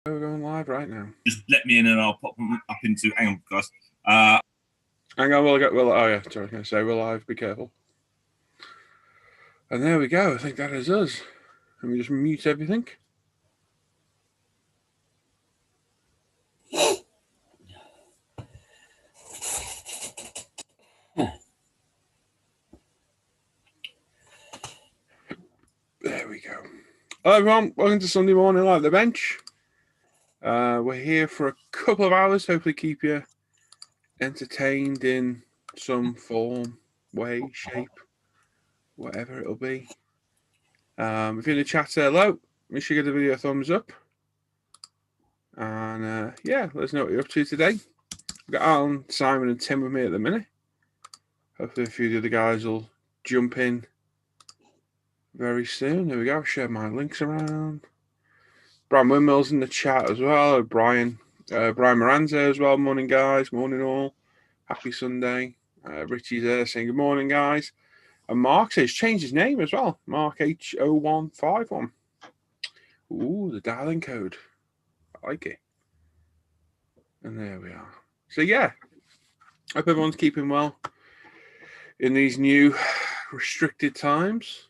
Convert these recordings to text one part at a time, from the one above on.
We're going live right now. Just let me in and I'll pop them up into. Hang on, guys. Hang on, oh yeah, sorry, I was going to say we're live. Be careful. And there we go. I think that is us. Let me just mute everything. There we go. Hello everyone, welcome to Sunday Morning Live at the Bench. We're here for a couple of hours, hopefully keep you entertained in some form, way, shape, whatever it'll be. If you're in the chat, say hello. Make sure you give the video a thumbs up. And yeah, let us know what you're up to today. We've got Alan, Simon and Tim with me at the minute. Hopefully a few of the other guys will jump in very soon. There we go. I'll share my links around. Brian Windmill's in the chat as well. Brian Moran's there as well. Morning, guys. Morning, all. Happy Sunday. Richie's there saying good morning, guys. And Mark says changed his name as well. Mark H0151. Ooh, the dialing code. I like it. And there we are. So yeah, hope everyone's keeping well in these new restricted times.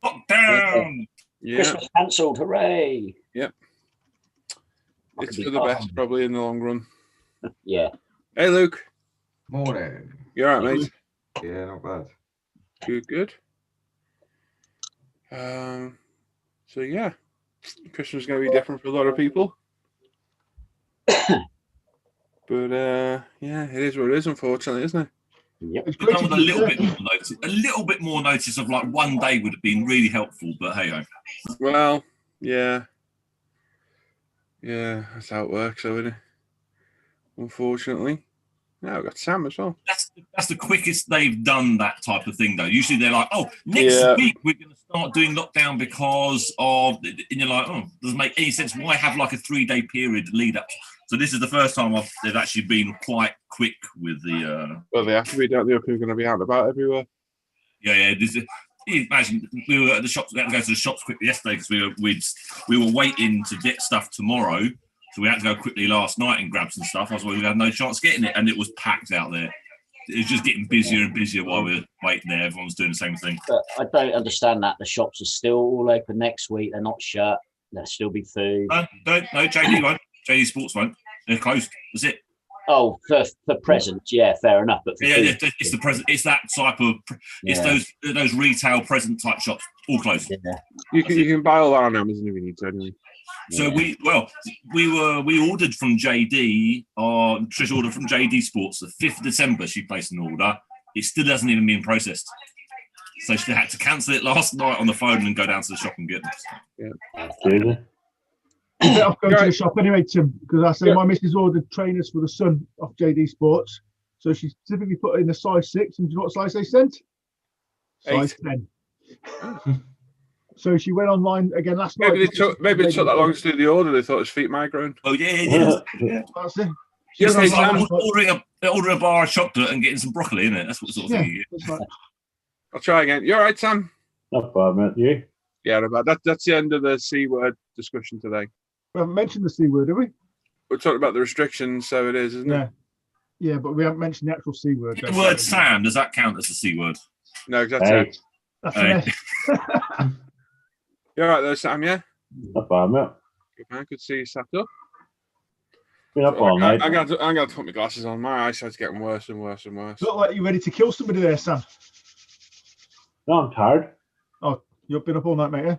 Lockdown! Yeah. Christmas cancelled, hooray! Yep. It's for the best, probably, in the long run. Yeah. Hey, Luke. Morning. You all right, mate? Yeah, not bad. Good. So, yeah. Christmas is going to be different for a lot of people. But, yeah, it is what it is, unfortunately, isn't it? Yep. It's come with a little bit more notice. A little bit more notice of like one day would have been really helpful, but hey-ho. Well, yeah. Yeah, that's how it works, though, isn't it? Unfortunately. Now we've got Sam as well. That's the quickest they've done that type of thing, though. Usually they're like, oh, next week we're going to start doing lockdown because of, and you're like, oh, doesn't make any sense. Why have like a 3-day period lead up? So this is the first time they've actually been quite quick with the. Well, they have to be, don't they? If we're going to be out and about everywhere. Yeah. Imagine we were at the shops. We had to go to the shops quickly yesterday because we were waiting to get stuff tomorrow. So we had to go quickly last night and grab some stuff. Otherwise, we had no chance getting it, and it was packed out there. It was just getting busier and busier while we were waiting there. Everyone's doing the same thing. But I don't understand that. The shops are still all open next week. They're not shut. There'll still be food. No, JD won't. JD Sports won't. They're closed. That's it. Oh, for presents, yeah, fair enough. But for yeah, it's the present. It's that type of. It's those retail present type shops all closed. Yeah. You can buy all that on Amazon if you need to. Anyway. So we ordered from JD. Trish ordered from JD Sports the 5th of December. She placed an order. It still hasn't even been processed. So she had to cancel it last night on the phone and go down to the shop and get them. Yeah. I'll go to the shop anyway, Tim, because I say my missus ordered trainers for the son of JD Sports. So she specifically put it in a size 6. And do you know what size they sent? Size 10. So she went online again last night. Maybe it took that long to do the order. They thought his feet might grow. Oh, yeah. That's it. It's like ordering a bar of chocolate and getting some broccoli, isn't it? That's what sort of thing you get. Right. I'll try again. You all right, Sam? Not bad, mate. You? Yeah, that's the end of the C word discussion today. We haven't mentioned the C word, have we? We're talking about the restrictions, so it is, isn't it? Yeah, but we haven't mentioned the actual C word. The word Sam, does that count as a C word? No, that's it. That's You all right there, Sam, yeah? Not bad, mate. Good man, good to see you sat up. Been up all night. I'm going to put my glasses on. My eyesight's getting worse and worse and worse. Look like you're ready to kill somebody there, Sam. No, I'm tired. Oh, you've been up all night, mate, yeah?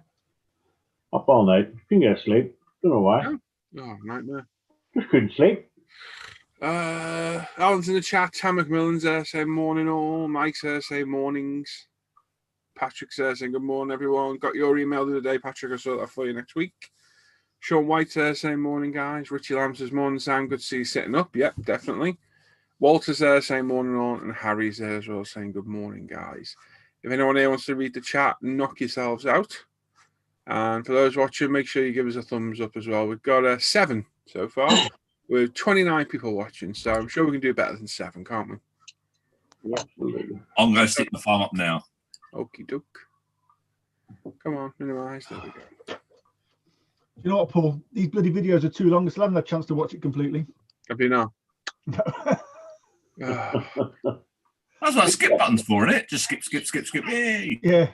Up all night. Couldn't get sleep. Don't know why. Oh, nightmare. Just couldn't sleep. Alan's in the chat. Tam McMillan's there saying morning all. Mike's there saying mornings. Patrick's there saying good morning, everyone. Got your email the other day, Patrick. I saw that for you next week. Sean White's there saying morning, guys. Richie Lamb says morning, Sam. Good to see you sitting up. Yep, definitely. Walter's there saying morning all. And Harry's there as well saying good morning, guys. If anyone here wants to read the chat, knock yourselves out. And for those watching, make sure you give us a thumbs up as well. We've got 7 so far. With 29 people watching, so I'm sure we can do better than 7, can't we? Absolutely. I'm going to stick the farm up now. Okie doke. Come on, minimize. There we go. You know what, Paul? These bloody videos are too long. I still haven't had a chance to watch it completely. Have you now? No. That's what skip button's for, isn't it? Just skip, skip, skip, skip. Yay! Yeah.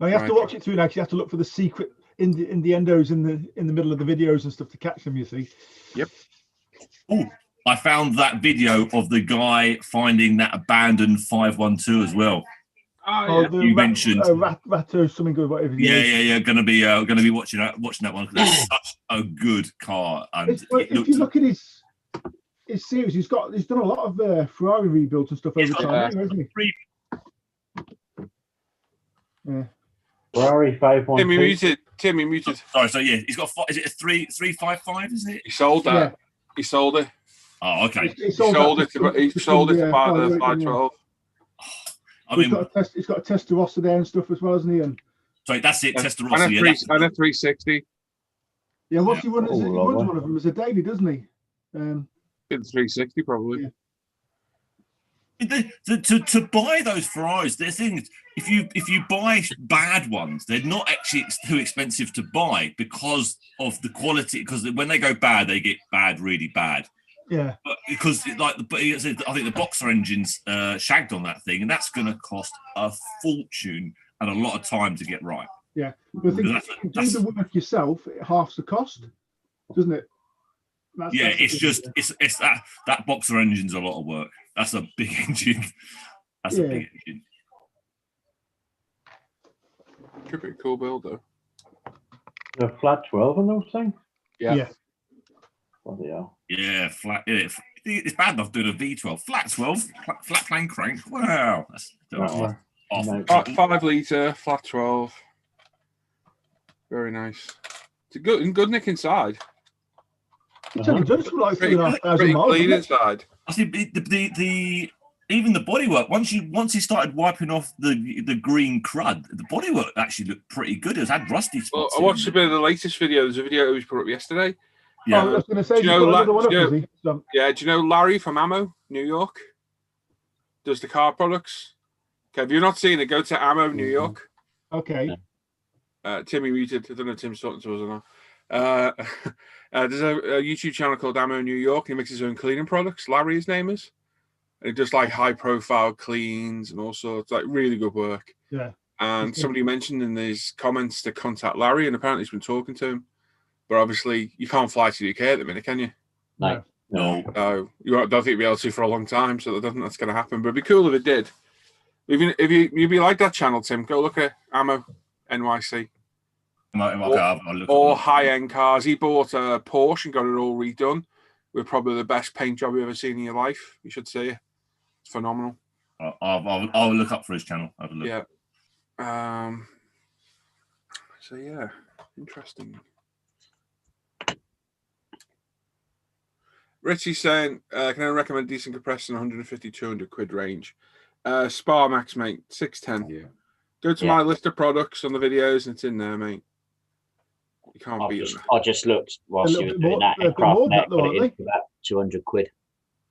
Now you have to Right. watch it through. Now, 'cause you have to look for the secret in the endos in the middle of the videos and stuff to catch them. You see. Yep. Oh, I found that video of the guy finding that abandoned 512 as well. Oh, the You mentioned- Ratto something good, whatever. Yeah. Gonna be watching that one. That's such a good car, and If you look at his series, he's done a lot of Ferrari rebuilds and stuff over time, hasn't he? Yeah. Ferrari 512. Tim, you muted. Sorry, so yeah, he's got. Is it a 355? Is it? He sold that. Yeah. He sold it. Oh, okay. He sold it to buy the 512. I He's mean, got a Testarossa there and stuff as well, hasn't he? And sorry, that's it. Testarossa. And a 360. yeah, what's he run? Oh, He runs lovely. one of them as a daily, doesn't he? Been 360 probably. Yeah. To buy those Ferraris, the thing is, if you buy bad ones, they're not actually too expensive to buy because of the quality. Because when they go bad, they get bad, really bad. Yeah. But because I think the boxer engine's shagged on that thing, and that's going to cost a fortune and a lot of time to get right. Yeah. But I think if you do the work yourself, it halves the cost, doesn't it? It's that boxer engine's a lot of work. That's a big engine. That's a big engine. Could be a cool build though. The flat 12 on those things? Yeah. Bloody hell. Yeah, flat. Yeah, it's bad enough doing a V12. Flat 12, flat plane crank. Wow, that's No, awful. 5 litre, flat 12. Very nice. It's a good nick inside. It's only done for like Pretty 3,500 miles. clean isn't it? inside. I think the even the bodywork once he started wiping off the green crud, the bodywork actually looked pretty good. It had rusty Well, spots. I watched a bit of the latest video. There's a video that was put up yesterday. Oh, I was going to say, Do you know, another one up, do you is he? So, Yeah, do you know Larry from Ammo, New York? Does the car products. Okay, if you've not seen it, go to Ammo, New York. okay. Timmy muted. I don't know if Tim's talking to us or not. There's a YouTube channel called Ammo New York. He makes his own cleaning products. Larry, his name is. And he does like high profile cleans and all sorts, like really good work. Yeah. And somebody mentioned in his comments to contact Larry, and apparently he's been talking to him. But obviously, you can't fly to the UK at the minute, can you? No. No. No, you don't think you'll be able to for a long time, so I don't think that's going to happen. But it'd be cool if it did. If you like that channel, Tim, go look at Ammo NYC. I'll look Or at high-end cars. He bought a Porsche and got it all redone with probably the best paint job you've ever seen in your life. You should see it. It's phenomenal. I'll look up for his channel. Have a look. Yeah. So yeah, interesting. Richie's saying, can I recommend decent compressor in 150, 200 quid range? Spar Max, mate, 610. Yeah. Go to my list of products on the videos and it's in there, mate. You can't beat it. I just looked whilst you were doing that. a bit more than that, though, Got it aren't in for about 200 quid.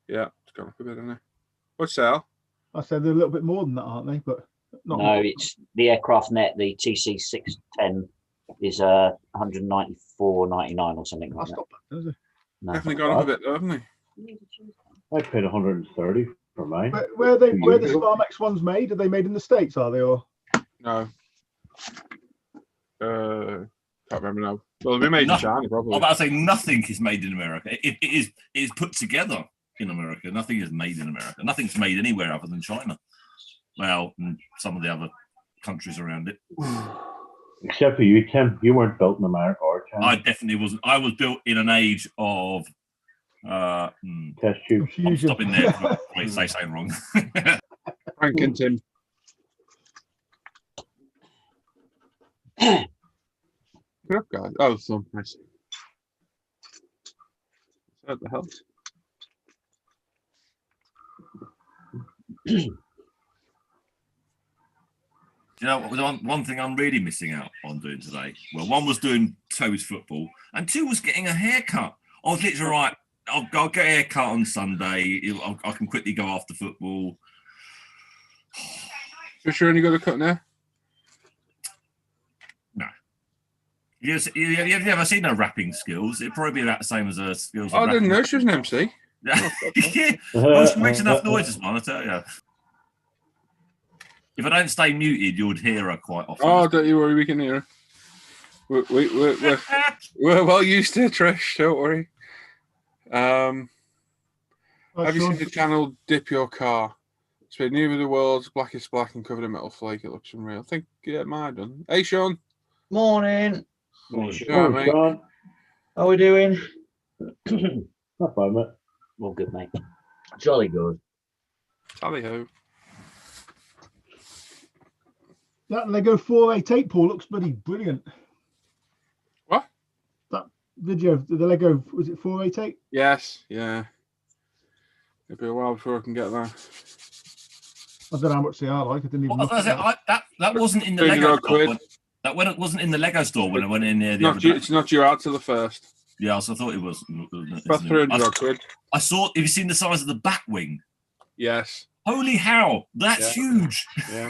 Yeah, it's gone up a bit, hasn't it? What's that? I said they're a little bit more than that, aren't they? But not No, it's the aircraft net. The TC610 is 194.99 or something like That's that. not bad, is it? No. Definitely gone up a bit, though, haven't they? I paid 130 for mine. Where the 2 years ago. Sparmex ones made? Are they made in the States? Are they or? No. Can't remember now. Well, they'll be made in Nothing. China, I'm probably. about to say nothing is made in America. It is put together in America. Nothing is made in America. Nothing's made anywhere other than China. Well, and some of the other countries around it. Except for you, Tim. You weren't built in America or China. I definitely wasn't. I was built in an age of. Test tube. I'm stopping there. Wait, say something wrong. Frank and Tim. Get up, guys. Oh, so nice. What the hell? You know, one thing I'm really missing out on doing today. Well, one was doing toes football, and two was getting a haircut. I was literally right. I'll get a haircut on Sunday. I can quickly go after football. For sure, only got a cut now. No. You've never seen her rapping skills. It'd probably be about the same as her skills. I didn't know she was an MC. Yeah. Well, she makes enough noises, man, I tell you. If I don't stay muted, you'd hear her quite often. Oh, don't you worry, we can hear her. We're well used to Trish, don't worry. Have you seen the channel Dip Your Car? It's been new with the world's blackest black and covered in metal flake. It looks unreal. I think it might have done. Hey, Sean. Morning. Sean, mate. Sean. How are we doing? Not bad, mate. Well, good, mate. Jolly good. Tally ho. That Lego 488 Paul looks bloody brilliant. What? That video, the Lego, was it 488? Yes, yeah. It'll be a while before I can get that. I don't know how much they are like. I didn't even look at that. That wasn't in the Lego store. That wasn't in the Lego store when I went in there. It's not due out till the 1st. Yeah, so I thought it was. About 300 odd quid. I saw. Have you seen the size of the bat wing? Yes. Holy hell, that's huge. Yeah.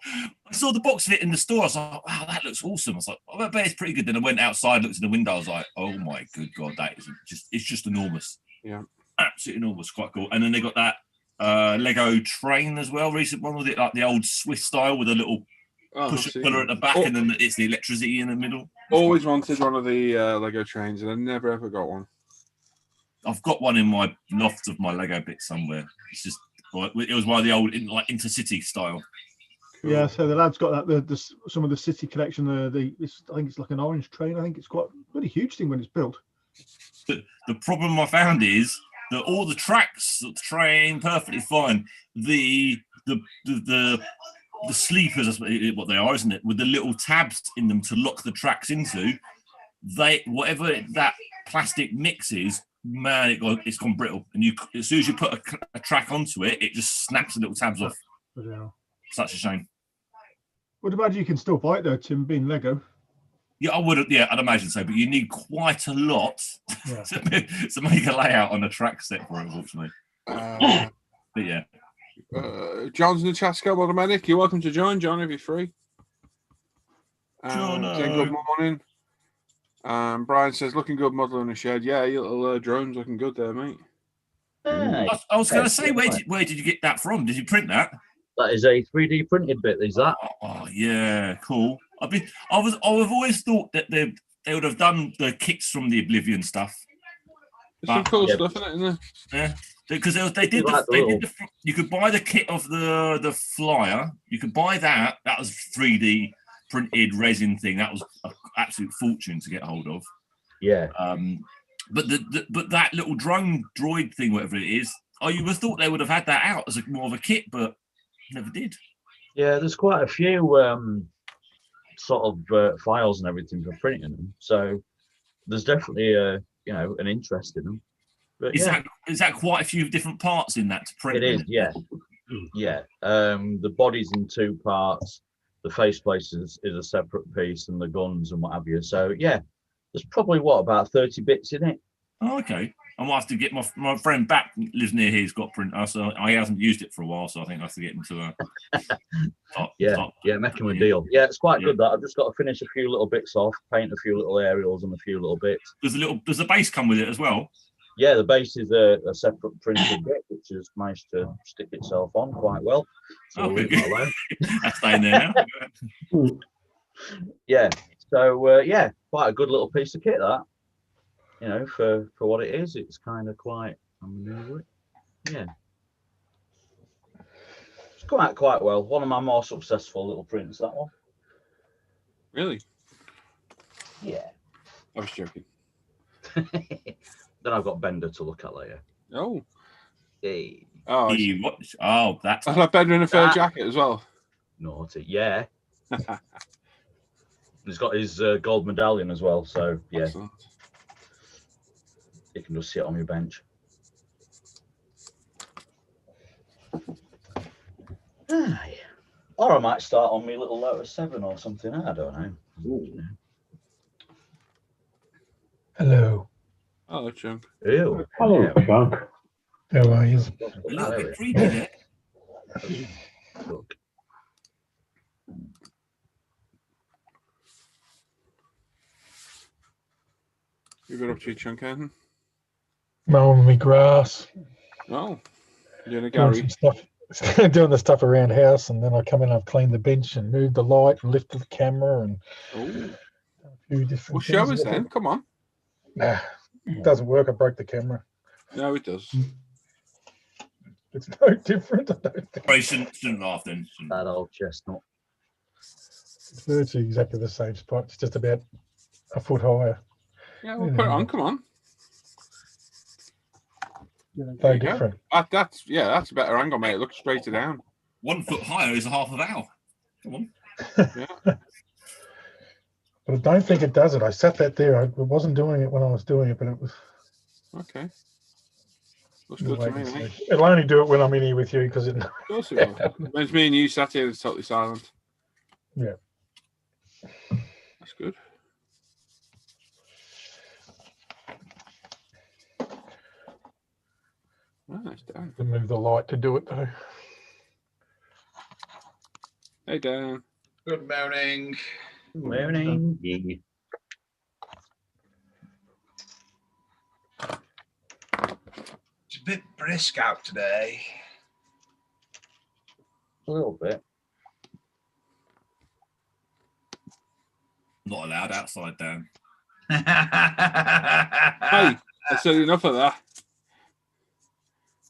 I saw the box of it in the store. I was like, wow, that looks awesome. I was like, I bet it's pretty good. Then I went outside, looked in the window. I was like, oh my good God, that is it's just enormous. Yeah. Absolutely enormous. Quite cool. And then they got that Lego train as well. Recent one with it, like the old Swiss style with a little puller at the back, and then it's the electricity in the middle. Always wanted one of the Lego trains, and I never ever got one. I've got one in my loft of my Lego bits somewhere. It's just, it was one of the old like intercity style. Cool. Yeah, so the lad's got that. Some of the city collection. I think it's like an orange train. I think it's quite a huge thing when it's built. The problem I found is that all the tracks, the train, perfectly fine. The sleepers, that's what they are, isn't it? With the little tabs in them to lock the tracks into, whatever that plastic mix is, man, it's gone brittle. And as soon as you put a track onto it, it just snaps the little tabs off. Yeah. Such a shame. Would imagine you can still buy it though, Tim, being Lego. Yeah, I would. Yeah, I'd imagine so. But you need quite a lot to make a layout on a track set for it, unfortunately. But yeah. John's in the chat, Scale Automatic. You're welcome to join, John, if you're free. John, good morning. Brian says, looking good model in the shed. Yeah, your little drone's looking good there, mate. I was going to say, where did you get that from? Did you print that? That is a 3D printed bit, is that? Oh yeah, cool. I've always thought that they would have done the kits from the Oblivion stuff. There's some cool stuff in it, isn't there? Yeah, because they did you could buy the kit of the flyer. You could buy that. That was 3D printed resin thing. That was an absolute fortune to get hold of. Yeah. But that little drone droid thing, whatever it is, you would have thought they would have had that out as more of a kit, but never did. Yeah, there's quite a few sort of files and everything for printing them. So there's definitely an interest in them. But is that quite a few different parts in that to print? It is, yeah. Yeah. The body's in 2 parts. The faceplate is a separate piece, and the guns and what have you. So yeah, there's probably about 30 bits in it. Oh, okay. I might have to get my friend back, lives near here, he's got printer, so he hasn't used it for a while, so I think I have to get him to make him a deal. Yeah, it's quite good that. I've just got to finish a few little bits off, paint a few little aerials and a few little bits. Does the base come with it as well? Yeah, the base is a separate printed bit, which has managed to stick itself on quite well. So we'll leave that alone. That's staying there now. Yeah. So quite a good little piece of kit that. For what it is, it's kind of quite. Yeah. It's come out quite well. One of my more successful little prints, that one. Really? Yeah. I was joking. Then I've got Bender to look at later. Oh. Hey. Oh, that's. I like Bender in a fur jacket as well. Naughty, yeah. He's got his gold medallion as well, so yeah. Excellent. You can just sit on your bench. Or I might start on my little Lotus 7 or something. I don't know. Ooh. Hello. Hello, Chunk. Ew. Hello, Chunk. How are you? A little bit creepy there. Look. You got up to your chunk, Ethan? Mowing me grass, Oh, you're in a doing Gary. some stuff, doing the stuff around house, and then I come in, I've cleaned the bench and moved the light and lifted the camera and Oh, a few different well, show things. us then. Come on. Nah, it doesn't work. I broke the camera. No, it does. It's no different. I don't think. Probably shouldn't laugh then. Shouldn't. That old chestnut. It's virtually exactly the same spot. It's just about a foot higher. Yeah, we'll put it on. Come on. No There you go. different. That's a better angle, mate. It looks straighter down. 1 foot higher is a half of owl. Come on. Yeah. But I don't think it does it. I set that there. I wasn't doing it when I was doing it, but it was. Okay. Looks good to me, mate. It'll only do it when I'm in here with you because it. Of course it will. When it's me and you sat here, it's totally silent. Yeah. That's good. Nice, Dan. To move the light to do it though. Hey, Dan. Good morning. Morning. Yeah. It's a bit brisk out today. A little bit. Not allowed outside, Dan. Hey, that's enough of that.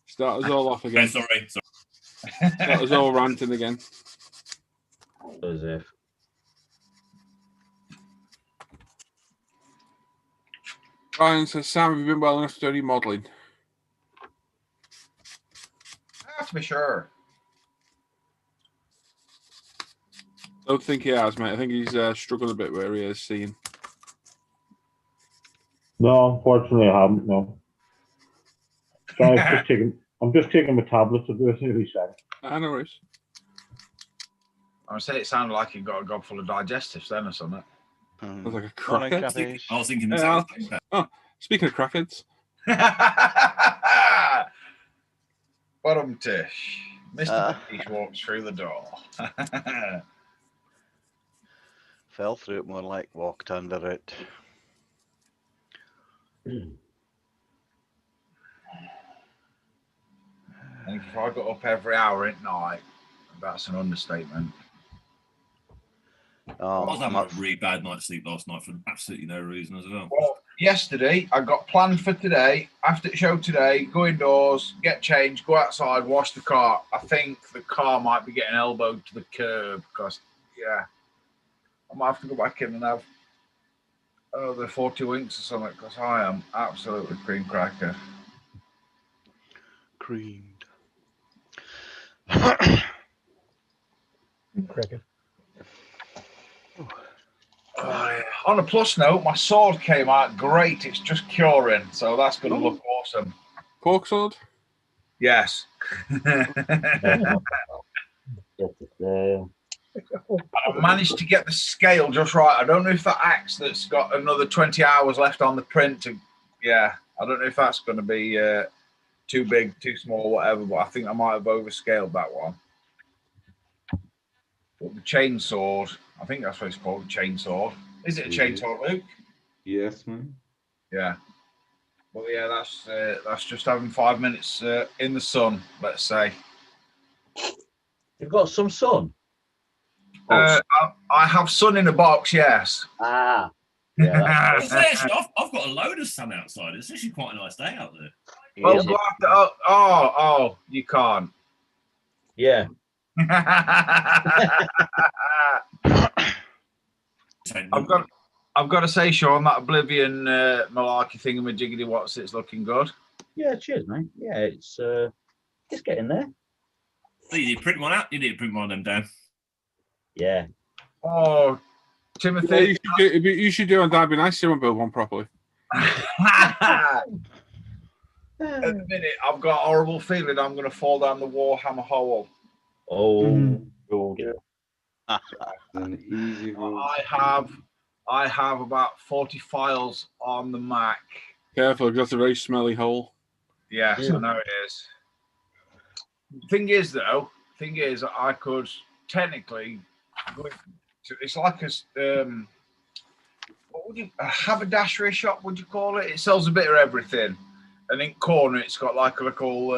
Start us all off Okay, again. sorry. Start us all ranting again. As if. Ryan says, Sam, have you been well enough to do any modelling? I have to be sure. Don't think he has, mate. I think he's struggled a bit where he is seeing. No, unfortunately, I haven't. No. So I'm just taking my tablet to do it. Nearly second. I know it. I would say it sounded like you got a gob full of digestives then or something. I was like a Morning, crackhead. Cappies. I was thinking the Yeah, same thing. Oh, speaking of crackheads, Bottom tish. Mr. Uh. Tish walks through the door. Fell through it more like walked under it. I think if I got up every hour at night, that's an understatement. I Oh, was I'm having up. a really bad night's sleep last night for absolutely no reason as well. Well, yesterday, I got planned for today, after the show today, go indoors, get changed, go outside, wash the car. I think the car might be getting elbowed to the curb because, yeah, I might have to go back in and have another 40 winks or something because I am absolutely cream cracker. Creamed. Cracker. On a plus note, my sword came out great. It's just curing, so that's going to look awesome. pork sword. Yes. I managed to get the scale just right. I don't know if that axe that's got another 20 hours left on the print to, yeah, I don't know if that's going to be too big, too small, whatever, but I think I might have overscaled that one. But the chainsaw, I think that's what it's called, chainsaw. Is it a chainsaw, Luke? Yes, man. Yeah. Well, yeah, that's just having 5 minutes in the sun, let's say. You've got some sun. I have sun in a box, yes. Ah. Yeah, It's actually, I've got a load of sun outside. It's actually quite a nice day out there. Oh, yeah. go after, oh, you can't. Yeah. I've got to say, Sean, that Oblivion malarkey thingamajiggity what's it's looking good. Yeah, cheers, mate. Yeah, it's getting there. So you need to print one out. You need to print one of them down. Yeah. Oh, Yeah, Timothy. you should do on that'd be nice to build one properly. At the minute, I've got a horrible feeling I'm going to fall down the Warhammer hole. Oh, Good. An easy road. I have about 40 files on the Mac. Careful, because that's a very smelly hole. Yes, I know it is. Thing is, I could technically go into, it's like a what would you, a haberdashery shop, would you call it? It sells a bit of everything. And in corner, it's got like a little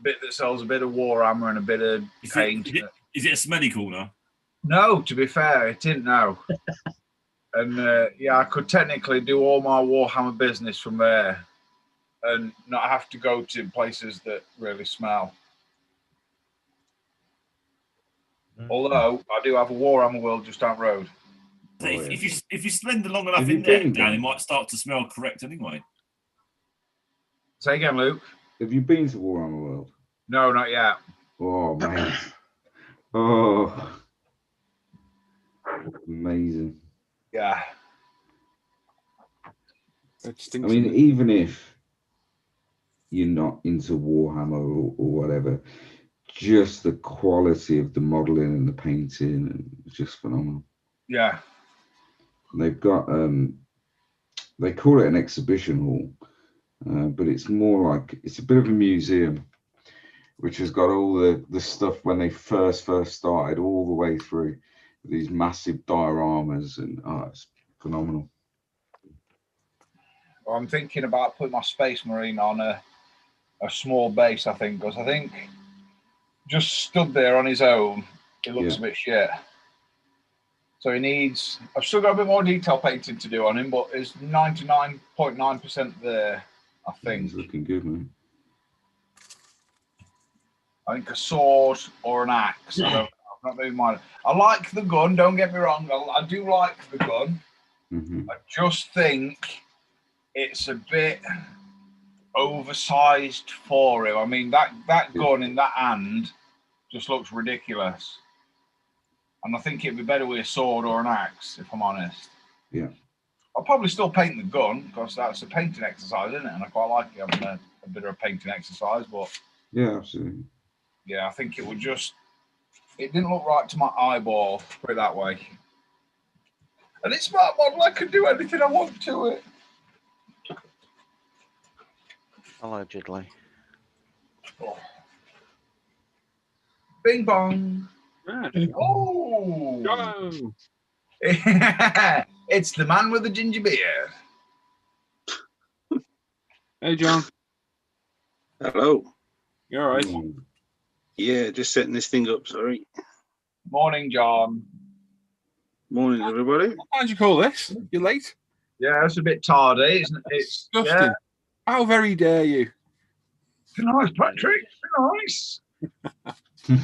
bit that sells a bit of Warhammer and a bit of paint. Is it a smelly corner? No, to be fair, it didn't know. And yeah, I could technically do all my Warhammer business from there and not have to go to places that really smell. Although I do have a Warhammer World just down the road. If you spend long enough in there, Dan, it might start to smell correct anyway. Say again, Luke. Have you been to Warhammer World? No, not yet. Oh, man. Oh. Amazing. Yeah. I mean, even if you're not into Warhammer or whatever, just the quality of the modeling and the painting is just phenomenal. Yeah. And they've got, they call it an exhibition hall, but it's more like, it's a bit of a museum, which has got all the stuff when they first started all the way through these massive dioramas, and it's phenomenal. Well, I'm thinking about putting my Space Marine on a small base, I think, because I think just stood there on his own, it looks a bit shit. So he needs, I've still got a bit more detail painting to do on him, but it's 99.9% there, I think. He's looking good, man. I think a sword or an axe. I've not moved mine. I like the gun, don't get me wrong. I do like the gun. Mm-hmm. I just think it's a bit oversized for him. I mean, that gun in that hand just looks ridiculous. And I think it'd be better with a sword or an axe, if I'm honest. Yeah. I'll probably still paint the gun, because that's a painting exercise, isn't it? And I quite like having a bit of a painting exercise, but... Yeah, absolutely. Yeah, I think it would just... It didn't look right to my eyeball, put it that way. And it's smart model, I can do anything I want to it. Allegedly. Oh. Bing bong. Oh! Go. It's the man with the ginger beard. Hey, John. Hello. You all right? Yeah, just setting this thing up, sorry. Morning, John. Morning, everybody. What did you call this? You're late? Yeah, it's a bit tardy, isn't it? It's Disgusting. yeah. How very dare you? Be nice, Patrick. Be nice. You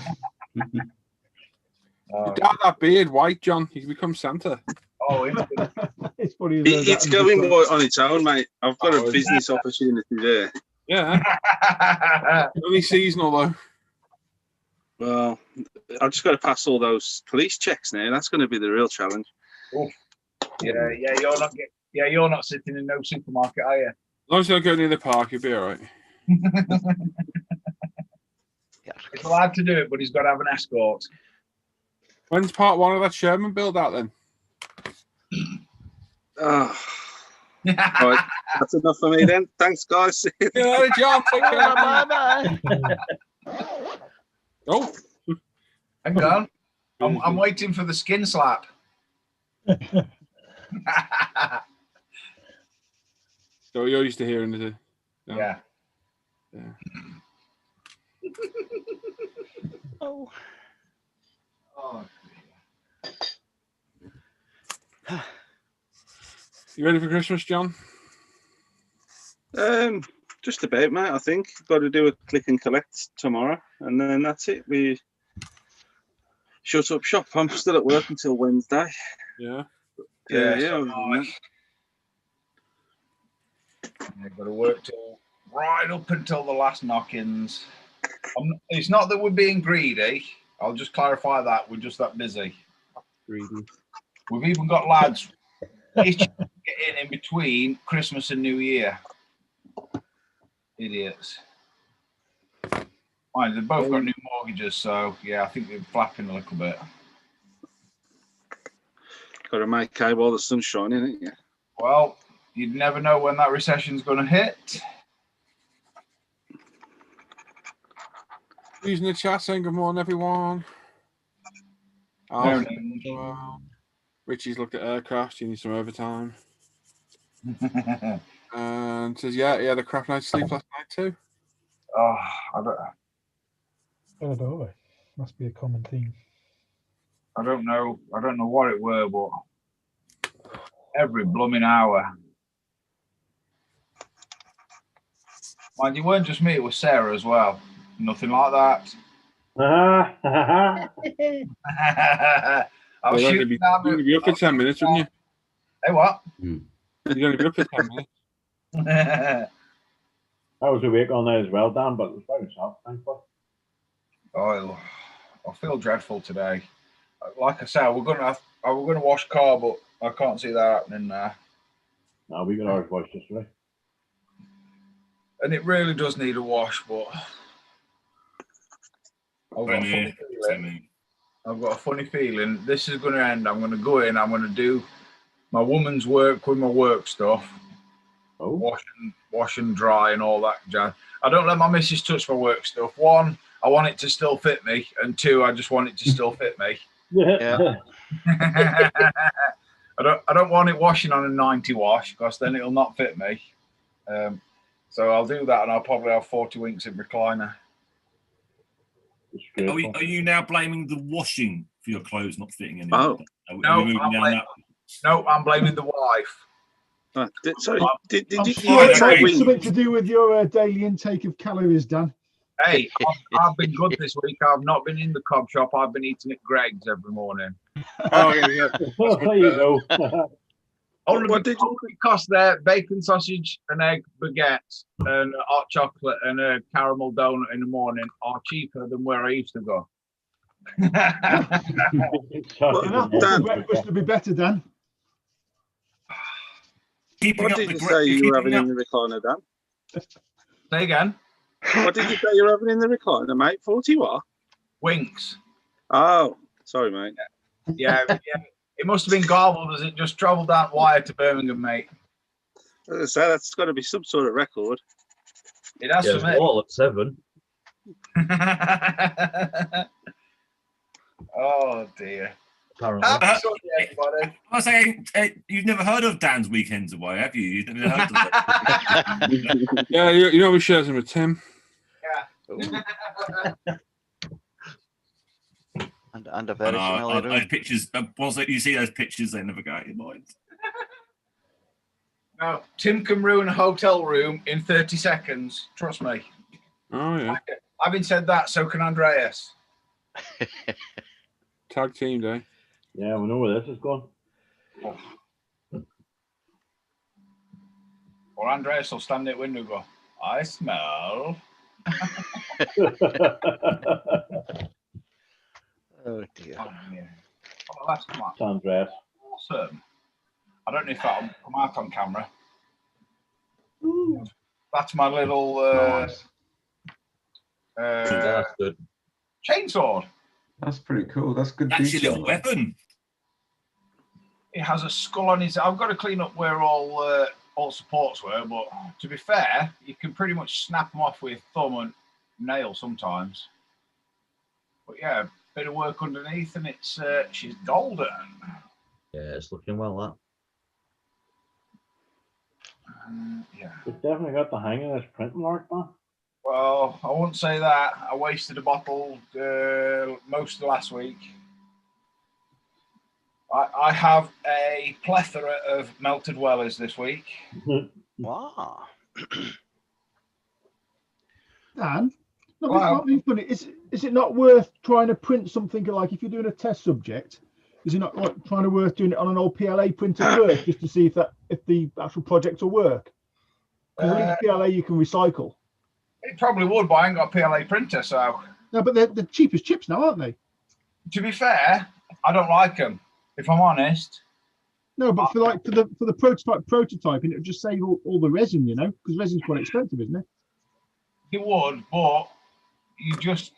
dye that beard white, John. You can become Santa. Oh, it's funny. It's going white on its own, mate. I've got a business opportunity there. Yeah. Only seasonal, though. Well, I've just got to pass all those police checks now. That's going to be the real challenge. Oof. Yeah, you're not sitting in no supermarket, are you? As long as you don't go near the park, you'll be all right. He's allowed to do it, but he's got to have an escort. When's part one of that Sherman build out then? Oh. Right, that's enough for me then. Thanks, guys. See you later, John. Take care. Bye-bye. Oh. Hang on. I'm waiting for the skin slap. So you're used to hearing it? No? Yeah. Oh. Oh. You ready for Christmas, John? Just about, mate. I think got to do a click and collect tomorrow, and then that's it. We shut up shop. I'm still at work until Wednesday. Yeah. Yeah. You've got to work till right up until the last knock-ins. It's not that we're being greedy. I'll just clarify that we're just that busy. Greedy. We've even got lads itching to get in between Christmas and New Year. Idiots. Mind, they've both got new mortgages, so yeah, I think they're flapping a little bit. Got to make hay while the sun's shining, ain't you? Well, you'd never know when that recession's going to hit. Using the chat saying good morning, everyone. Morning. Richie's looked at aircraft. You need some overtime. And says, yeah, he had a crap night's sleep last night too. Oh, I Oh, must be a common theme. don't know. I don't know what it were, but every blooming hour. Mind you, weren't just me, it was Sarah as well. Nothing like that. I was You're shooting down going to be up for 10 minutes, wouldn't you? Hey, what? You're going to be up for 10 minutes. I was awake on there as well, Dan, but it was very soft, thankfully. Oh, I feel dreadful today. Like I said, we're gonna wash car, but I can't see that happening now. No, we can always wash this way. And it really does need a wash, but I've got a funny feeling this is going to end. I'm going to go in. I'm going to do my woman's work with my work stuff, wash and dry and all that jazz. I don't let my missus touch my work stuff. One, I want it to still fit me, and two, I just want it to still fit me. Yeah. I don't want it washing on a 90 wash because then it'll not fit me. So I'll do that, and I'll probably have 40 winks in recliner. Are you now blaming the washing for your clothes not fitting anymore? No, I'm blaming the wife. Sorry, did you it's something to do with your daily intake of calories, Dan? Hey, I've been good this week. I've not been in the cob shop. I've been eating at Greg's every morning. Oh, yeah. There you go. What did you cost there? Bacon, sausage, and egg baguettes, and hot chocolate, and a caramel donut in the morning are cheaper than where I used to go. Breakfast would be better, Dan. What did you say you were having in the recliner, Dan? Say again. What did you say you were having in the recliner, mate? 40 what? Winks. Oh, sorry, mate. Yeah. It must have been garbled as it just travelled down wire to Birmingham, mate. As I say, that's got to be some sort of record. It has to be. All at 7. Oh dear. Apparently. Everybody. I was saying, you've never heard of Dan's weekends away, have you? You've never heard of it. Yeah, you know we shares them with Tim. Yeah. And a very familiar room. Those pictures, once you see those pictures, they never go out of your mind. No, Tim can ruin a hotel room in 30 seconds. Trust me. Oh, yeah. Having said that, so can Andreas. Tag team day. Yeah, we know where this is going. Or Andreas will stand at the window and go, I smell. Oh dear. Oh, that's Andreas. awesome. I don't know if that'll come out on camera. That's my little Nice. That's good. chainsaw. That's pretty cool. That's good. That's your detail. little weapon. It has a skull on his. I've got to clean up where all supports were, but to be fair, you can pretty much snap them off with thumb and nail sometimes. But yeah, bit of work underneath, and it's she's golden. Yeah, it's looking well, that. Yeah. We've definitely got the hang of this printing art, man. Well, I wouldn't say that. I wasted a bottle most of last week. I have a plethora of melted wellers this week. Wow. Dan, no, it's not being funny. Is it not worth trying to print something like if you're doing a test subject? Is it not like trying to worth doing it on an old PLA printer first, just to see if the actual project will work? Because at least PLA you can recycle. It probably would, but I ain't got a PLA printer, so. No, but they're the cheapest chips now, aren't they? To be fair, I don't like them, if I'm honest. No, but for the prototyping, it would just save all the resin, you know, because resin's quite expensive, isn't it? It would, but you just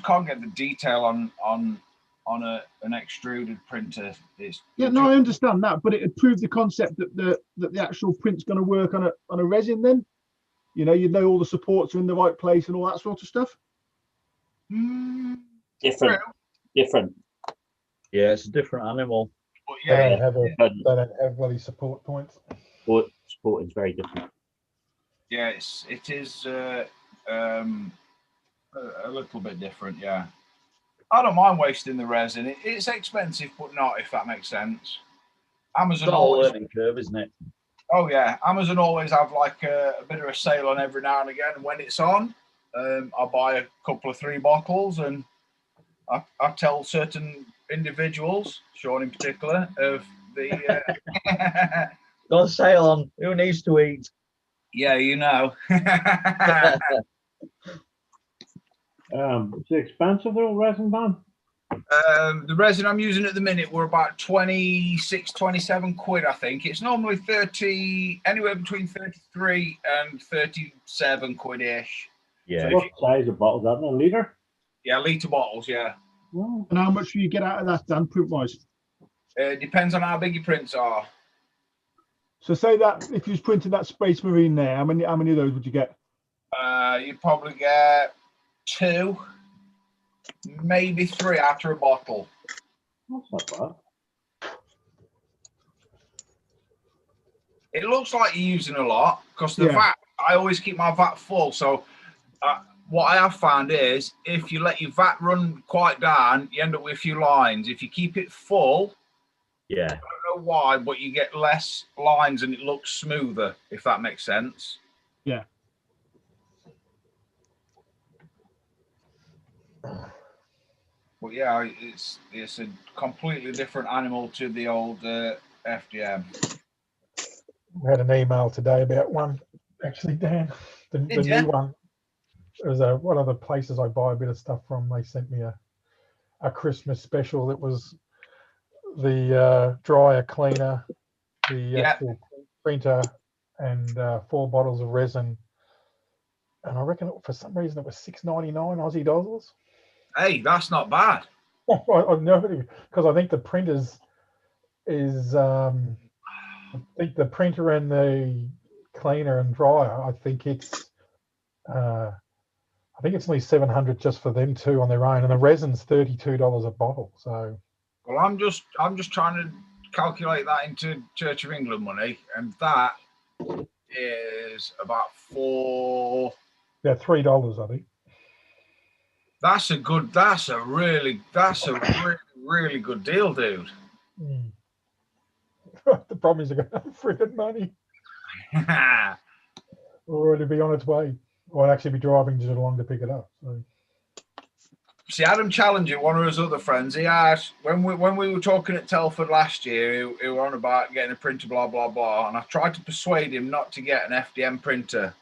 can't get the detail on an extruded printer. I understand that, but it proved the concept that the actual print's going to work on a resin. Then, you know all the supports are in the right place and all that sort of stuff. Different. Yeah, it's a different animal. But They yeah, don't have But they don't have bloody support points. sport is very different. yeah, it is a little bit different. Yeah, I don't mind wasting the resin. It's expensive, but not, if that makes sense. It's Amazon a whole always. learning curve, isn't it? Oh yeah, Amazon always have like a bit of a sale on every now and again. And when it's on, I buy a couple of 3 bottles, and I tell certain individuals, Sean in particular, of the Got a sale on. Who needs to eat? yeah, you know. It's expensive, the old resin ban. The resin I'm using at the minute, we're about 26, 27 quid, I think. It's normally 30, anywhere between 33 and 37 quid-ish. Yeah. So What size of bottle is that? A litre? Yeah, litre bottles, yeah. Oh. And how much do you get out of that, Dan, print-wise? It depends on how big your prints are. So say that if you was printing that Space Marine there, how many of those would you get? You'd probably get 2, maybe 3 after a bottle. That's not bad. It looks like you're using a lot because the Yeah. vat, I always keep my vat full. So what I have found is if you let your vat run quite down, you end up with a few lines. If you keep it full, Yeah. I don't know why, but you get less lines and it looks smoother, if that makes sense. Yeah. But yeah, it's a completely different animal to the old FDM. I had an email today about one, actually, Dan, the new one. It was one of the places I buy a bit of stuff from. They sent me a Christmas special that was the dryer, cleaner, the actual printer, and 4 bottles of resin. And I reckon for some reason it was $6.99 Aussie dollars. Hey, that's not bad. I know, because I think the printers is I think the printer and the cleaner and dryer, I think it's only $700 just for them two on their own, and the resin's $32 a bottle. So, well, I'm just trying to calculate that into Church of England money, and that is about $3, I think. That's a really good deal, dude. Mm. The problem is they're going to have friggin' money. Or it'll be on its way. Or I'll actually be driving just along to pick it up. So. See, Adam Challenger, one of his other friends, he asked when we were talking at Telford last year, he were on about getting a printer, blah blah blah, and I tried to persuade him not to get an FDM printer,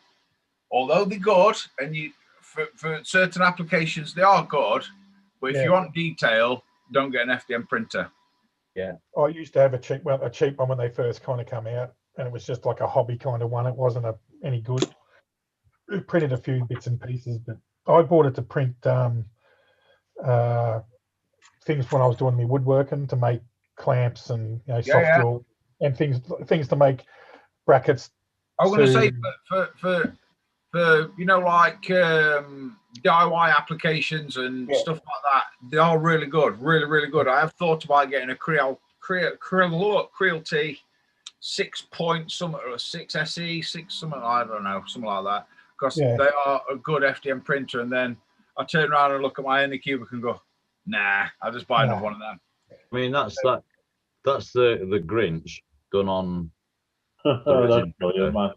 although they're good, and for certain applications they are good, but if you want detail, don't get an FDM printer. Yeah, I used to have a cheap one when they first kind of come out, and it was just like a hobby kind of one. It wasn't any good. It printed a few bits and pieces, but I bought it to print things when I was doing my woodworking to make clamps and soft drill and things to make brackets. I was going to say for like DIY applications and stuff like that, they are really good, really good. I have thought about getting a Creel T 6 point something or a 6 SE 6 something, I don't know, something like that, because they are a good FDM printer. And then I turn around and look at my Anycubic and go, nah, I'll just buy another one of them. I mean, that's the Grinch done on That's brilliant, man.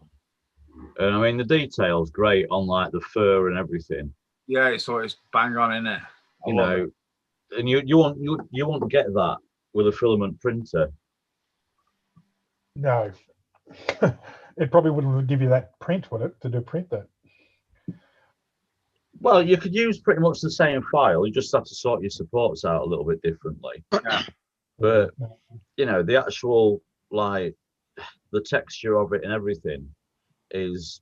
And I mean, the detail's great on like the fur and everything. Yeah, it's always bang on, isn't it? You know, and you won't get that with a filament printer. No, it probably wouldn't give you that print, would it, to print that? Well, you could use pretty much the same file. You just have to sort your supports out a little bit differently. Yeah. But the actual the texture of it and everything is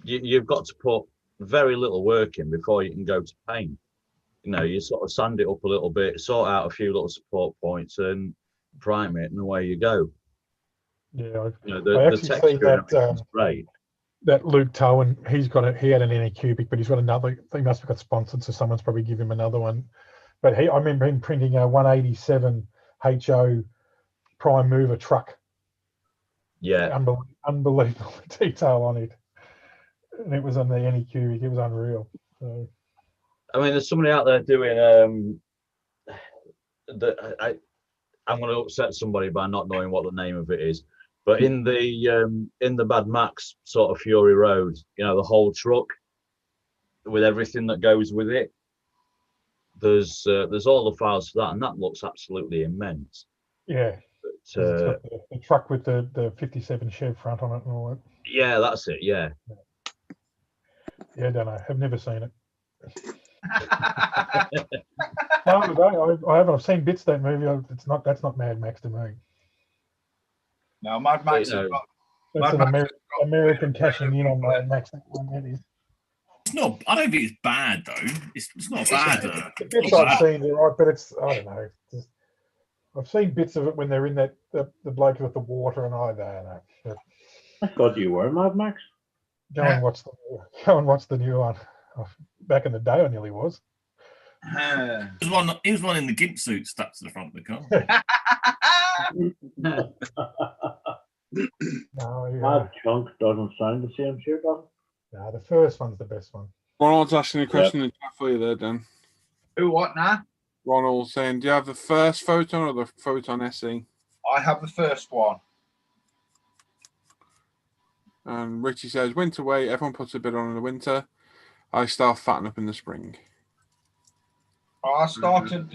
you've got to put very little work in before you can go to paint. You sort of sand it up a little bit, sort out a few little support points, and prime it, and away you go. Yeah, the texture is great. That Luke Towan, he had an Anycubic, but he's got another. He must have got sponsored, so someone's probably given him another one. But I remember him printing a 187 HO prime mover truck. Yeah. Unbelievable detail on it. And it was on the Anycubic. It was unreal. So, I mean, there's somebody out there doing I'm going to upset somebody by not knowing what the name of it is, but in the Mad Max sort of Fury Road, you know, the whole truck with everything that goes with it. There's all the files for that, and that looks absolutely immense. yeah. But, It's got the truck with the 57 Chev front on it and all that. yeah, that's it. Yeah. Yeah, I don't know. I've never seen it. No, I haven't. I've seen bits of that movie. That's not Mad Max to me. No, Mad Max has got. That's an American cashing in on Mad Max. That is. It's not. I don't think it's bad though. It's not bad. The bits I've seen, are right, but it's I don't know. I've seen bits of it when they're in that the bloke with the water, and I don't know. But I thought you were Mad Max. go and watch the new one. Back in the day, I nearly was. He was one in the gimp suit stuck to the front of the car. No, Mad Chunk doesn't sound the same, sure doesn't. No, the first one's the best one. Ronald's asking a question in chat for you there, Dan. Who, what now? Ronald saying, do you have the first Photon or the Photon SE? I have the first one. And Richie says, winter weight, everyone puts a bit on in the winter. I start fatting up in the spring. I started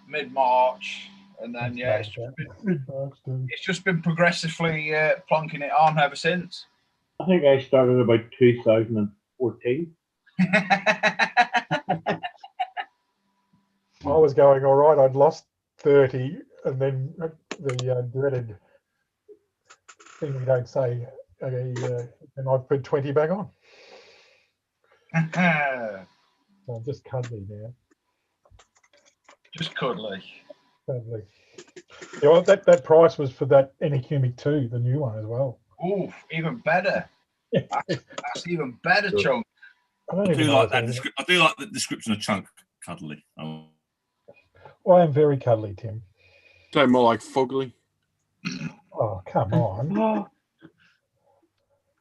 mid-March, and then it's just been progressively plonking it on ever since. I think I started about 2014. I was going all right. I'd lost 30, and then the dreaded thing you don't say, and I've put 20 back on. So I'm just cuddly now. Just cuddly. Cuddly. Yeah, well, that price was for that Anycubic 2, the new one as well. Ooh, even better. That's even better, Good. Chunk. I do like the description of Chunk cuddly. Oh. Well, I am very cuddly, Tim. So more like fugly. Oh, come on.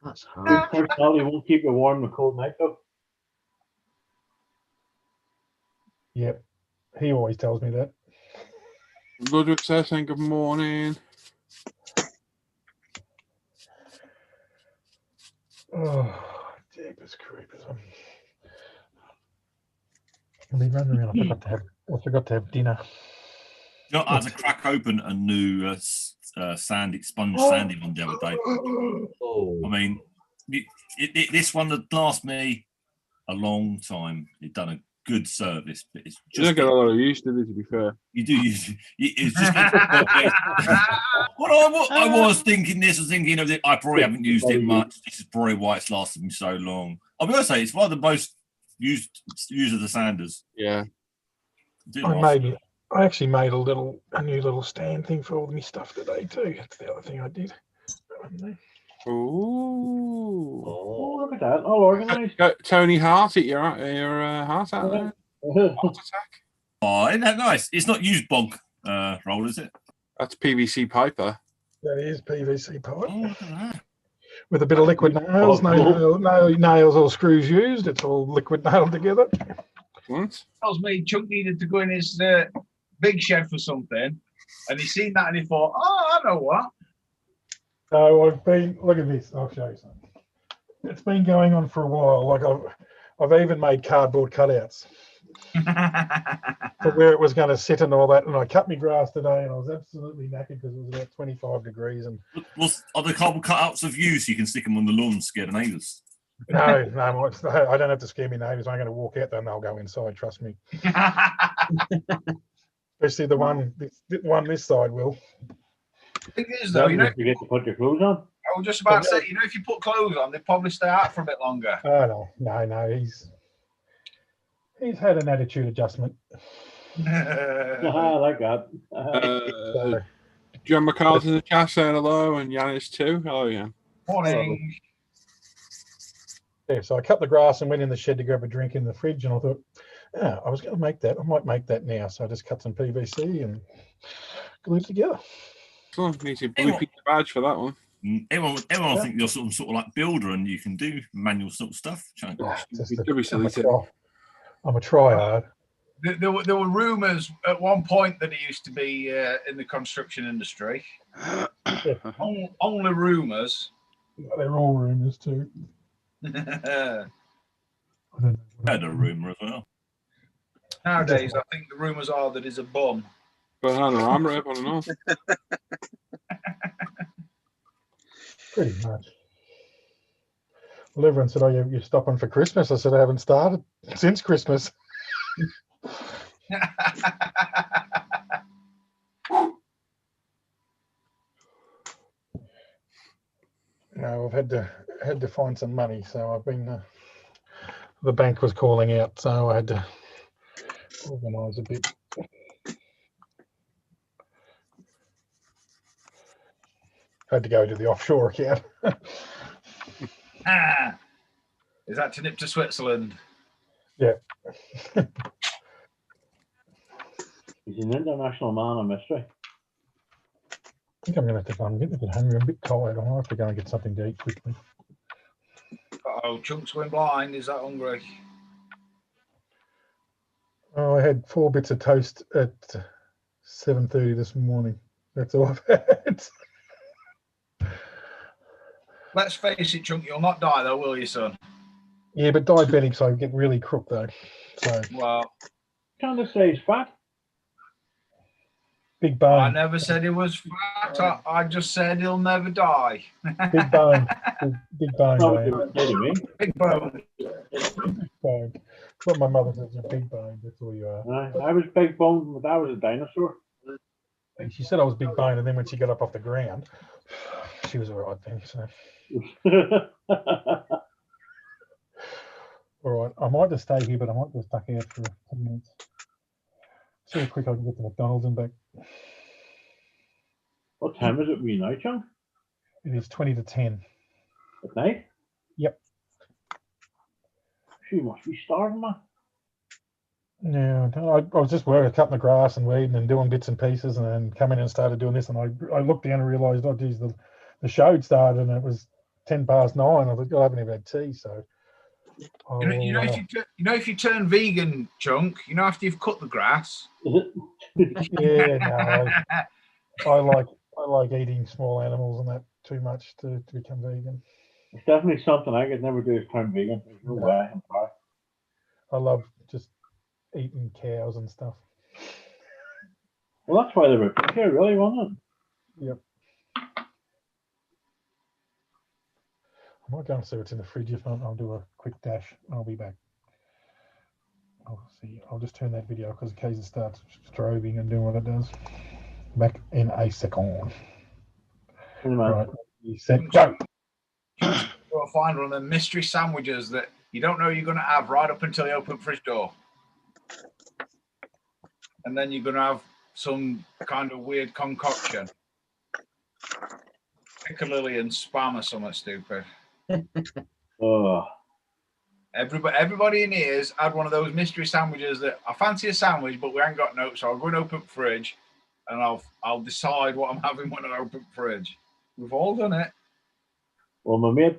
That's Good hard. personality won't keep you warm the cold night though. Yep. He always tells me that. Ludwig says, saying good morning. Oh, jeepers creepers. I'll be running around. I forgot to have dinner. You know, I had to crack open a new sponge sandy one the other day. Oh. I mean, this one would last me a long time. It done a good service, but it's just. You don't get a lot of use to it, to be fair. You do use it. It's just. What I was thinking, I probably haven't used it much. This is probably why it's lasted me so long. I'll be honest, it's one of the most used of the sanders. Yeah. I actually made a new little stand thing for all my stuff today too. That's the other thing I did. Ooh. Oh, look at that. All organised. Tony Hart at your heart out there. Heart attack. Oh, isn't that nice? It's not used bog roll, is it? That's PVC piper. That is PVC pipe. Oh, look at that. With a bit of liquid nails, no nails or screws used. It's all liquid nailed together. Tells me Chunk needed to go in his big shed for something, and he seen that and he thought, "Oh, I know what." So look at this. I'll show you something. It's been going on for a while. Like I've even made cardboard cutouts for where it was going to sit and all that. And I cut my grass today, and I was absolutely knackered because it was about 25 degrees. And are the cardboard cutouts of you so you can stick them on the lawn and scare the neighbours? No, I don't have to scare my neighbours. I'm going to walk out there and they'll go inside. Trust me. Especially the one this side will. The thing is, though, you get to put your clothes on. I was just about to say, if you put clothes on, they probably stay out for a bit longer. Oh no, he's had an attitude adjustment. I like that. John McCarthy's in the chat saying hello, and Yanis too. Hello, Jan. Morning. Yeah, so I cut the grass and went in the shed to grab a drink in the fridge, and I thought, I was going to make that. I might make that now. So I just cut some PVC and glued together. So needs a blue piece of badge for that one. Everyone will think you're sort of like builder and you can do manual sort of stuff. I'm a tryhard. There were rumours at one point that he used to be in the construction industry. Only rumours. They're all rumours too. I had a rumour as well. Nowadays, I think the rumours are that he's a bum. But I don't know, I'm right, I don't know. Pretty much. Well, everyone said, "Oh, you're stopping for Christmas." I said, "I haven't started since Christmas." No, I've had to find some money, so I've been. The bank was calling out, so I had to organise a bit. Had to go to the offshore account. Is that to nip to Switzerland? Yeah. He's an international man of mystery. I think I'm going to have to go and get a bit hungry. I'm a bit tired. I'll have to go and get something to eat quickly. Oh, Chunks went blind. Is that hungry? Oh, I had 4 bits of toast at 7:30 this morning. That's all I've had. Let's face it, Chunk, you'll not die though, will you, son? Yeah, but diabetics, I get really crook though. So. Well, can't I say he's fat? Big bone. I never said he was fat. I just said he'll never die. Big bone. Big bone. Big bone. Big bone. That's what my mother says. You're big bone. That's all you are. I was big bone, but I was a dinosaur. And she said I was big bone, and then when she got up off the ground, she was all right then. So. All right. I might just stay here, but I might just duck out for 10 minutes. See how quick I can get to McDonald's and back. What time is it for you now, Chunk? It is 20 to 10. At night? Yep. She must be starving, man. Yeah, I was just working, cutting the grass and weeding and doing bits and pieces, and then come in and started doing this. And I looked down and realised, oh, geez, the show had started and it was 9:10. I thought, I haven't even had tea, so. If you turn vegan, Chunk, after you've cut the grass. Yeah, no, I like eating small animals and that too much to become vegan. It's definitely something I could never do is turn vegan. There's no way. I'm sorry. I love just eating cows and stuff. Well, that's why they were put here, really, wasn't it? Yep. I might go and see what's in the fridge. If not, I'll do a quick dash. I'll be back. I'll see. I'll just turn that video because in case it starts strobing and doing what it does. Back in a second. Right. You said go. You'll find one of the mystery sandwiches that you don't know you're going to have right up until you open the fridge door. And then you're going to have some kind of weird concoction. Piccalilli and spam or something stupid. Oh. Everybody in here's had one of those mystery sandwiches that I fancy a sandwich, but we ain't got no, so I'll go and open the fridge and I'll decide what I'm having when I open the fridge. We've all done it. Well, my mate,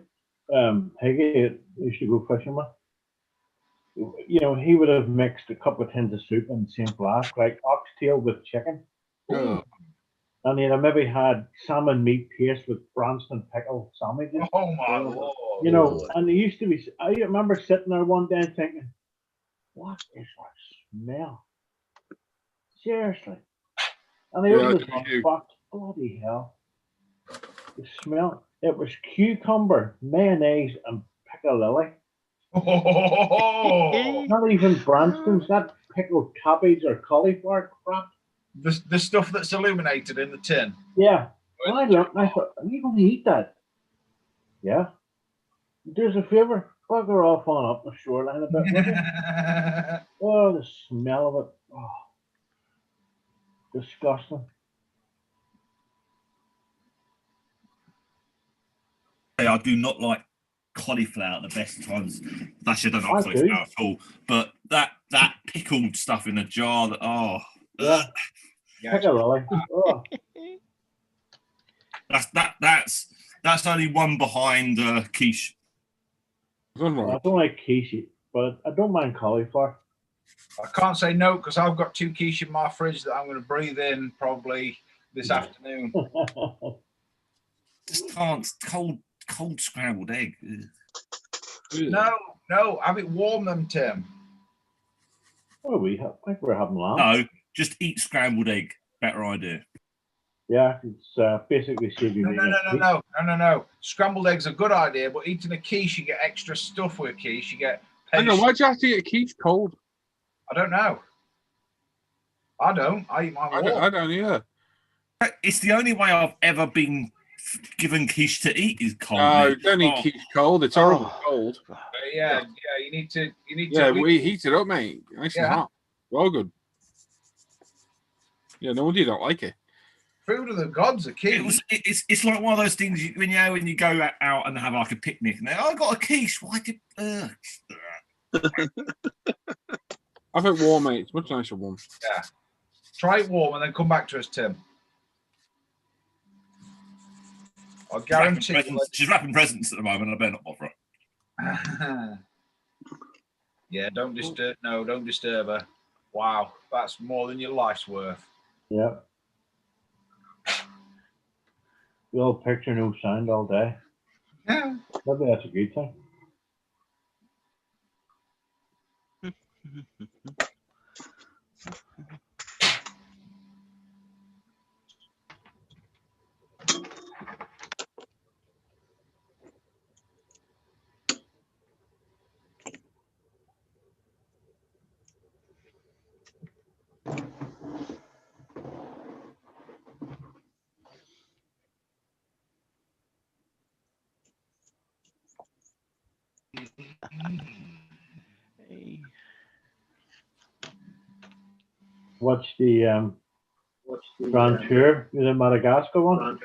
Higgy, used to go fishing with. He would have mixed a couple of tins of soup in the same flask, like oxtail with chicken. Oh. And he'd have maybe had salmon meat paste with Branston pickle sandwiches. Oh my Lord. And there used to be, I remember sitting there one day and thinking, what is that smell? Seriously. And I opened this box, bloody hell. The smell, it was cucumber, mayonnaise, and piccalilli. Oh. Not even Branston's, that pickled cabbage or cauliflower crap. The stuff that's illuminated in the tin. Yeah. And I looked and I thought, are you going to eat that? Yeah. Do us a favour, bugger off on up the shoreline a bit. Oh, the smell of it. Oh. Disgusting. I do not like cauliflower at the best times. Actually, I don't like cauliflower at all. But that pickled stuff in a jar, yeah. Pick a lily. Oh, That's only one behind quiche. I don't like quiche, but I don't mind cauliflower. I can't say no because I've got 2 quiche in my fridge that I'm going to breathe in probably this afternoon. Just can't. Cold scrambled egg. No, have it warm them, Tim. What I think we're having lamb. No, just eat scrambled egg. Better idea. Yeah, it's basically saving me. No. Scrambled eggs are a good idea, but eating a quiche, you get extra stuff with a quiche. You get. Hang on, why'd you have to eat a quiche cold? I don't know. I don't. I eat mine warm. I don't either. It's the only way I've ever been given quiche to eat is cold. No, don't eat quiche cold. It's horrible cold. Yeah. You need to. Yeah, we heat it up, mate. Nice and hot. Well good. Yeah, no wonder you don't like it. Food of the gods, a quiche. It's like one of those things when you go out and have like a picnic and I got a quiche. Why did? I think warm, mate. It's much nicer warm. Yeah. Try it warm and then come back to us, Tim. I guarantee. She's wrapping presents at the moment. I better not bother her. Yeah, don't disturb. No, don't disturb her. Wow, that's more than your life's worth. Yeah. The old picture, no sound all day. Yeah. Maybe that's a good thing. What's the Grand Tour? Is it Madagascar one?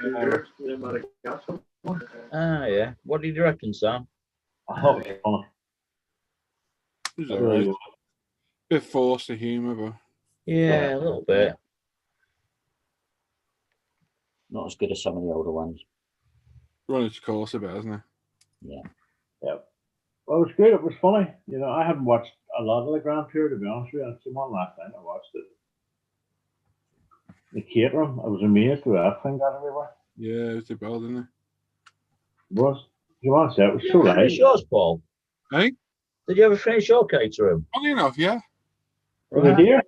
Ah, yeah. What did you reckon, Sam? I thought it was It was alright. Bit forced the humour, but Yeah, a little bit. Not as good as some of the older ones. run its course a bit, hasn't it? Yeah. Yep. Well, it was good. It was funny. You know, I haven't watched a lot of the Grand Tour, to be honest with you. I seen one last night. I watched it. The catering, I was amazed with that thing got everywhere. Yeah, it was a bell, didn't it? It was. You want to say it was so Did you right. finish yours, Paul? Hey? Did you ever finish your catering? Funny enough, yeah. Was it here?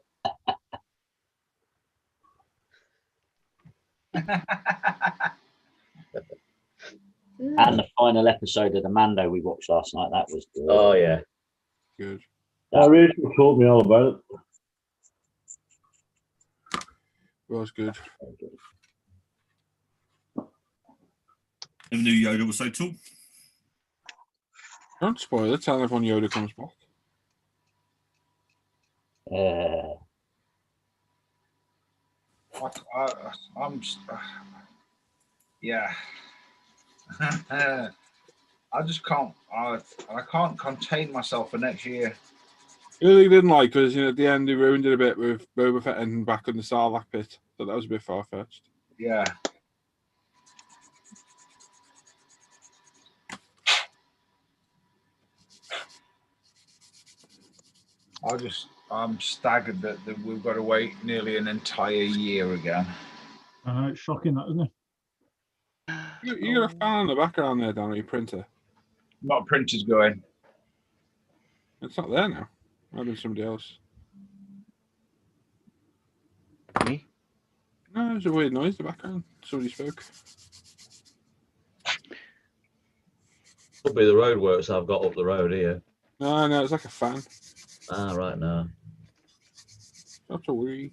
And the final episode of the Mando we watched last night, that was good. Oh, yeah. Good. Rachel told me all about it. Was good. Never knew Yoda was so tall. Don't spoil it. Tell everyone Yoda comes back. Yeah. I just can't. I can't contain myself for next year. Really didn't like because at the end he ruined it a bit with Boba Fett and back in the Sarlacc pit. So that was a bit far fetched. Yeah. I'm staggered that we've got to wait nearly an entire year again. It's shocking, that, isn't it? You got a fan in the background there, down at your printer. Not printers going. It's not there now. Might be somebody else. Me? No, there's a weird noise in the background. Somebody spoke. Could be the roadworks I've got up the road here. No, it's like a fan. Ah, right now. Not to worry.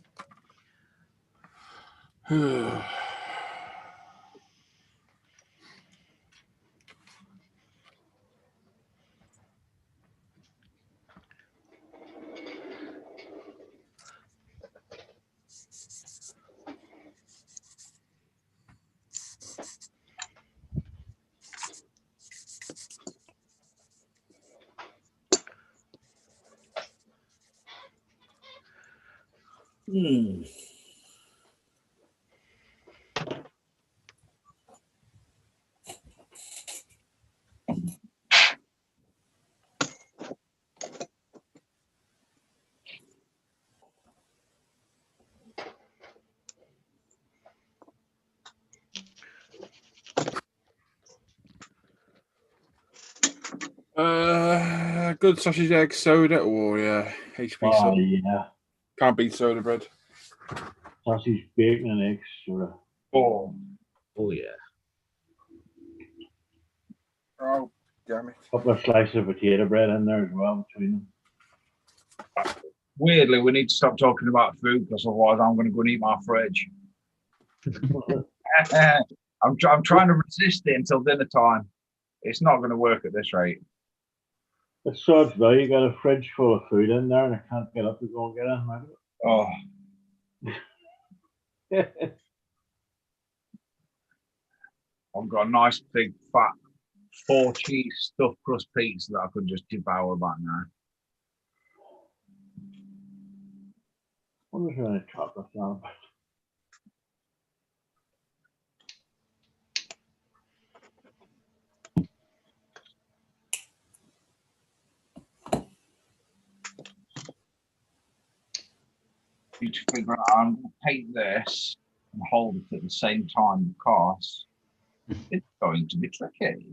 Good sausage, egg, soda, or HP Oh, soda. yeah. Can't beat soda bread. Sausage, bacon, and eggs, sort of. Oh, yeah. Oh, damn it. Couple of slices of potato bread in there as well between them. weirdly, we need to stop talking about food because otherwise I'm going to go and eat my fridge. I'm trying to resist it until dinner time. It's not going to work at this rate. It's such though. You got a fridge full of food in there, and I can't get up to go and get it. Oh, I've got a nice big fat 4 cheese stuffed crust pizza that I could just devour back now. What was really chocolate down? Need to figure out how I'm going to take this and hold it at the same time because it's going to be tricky.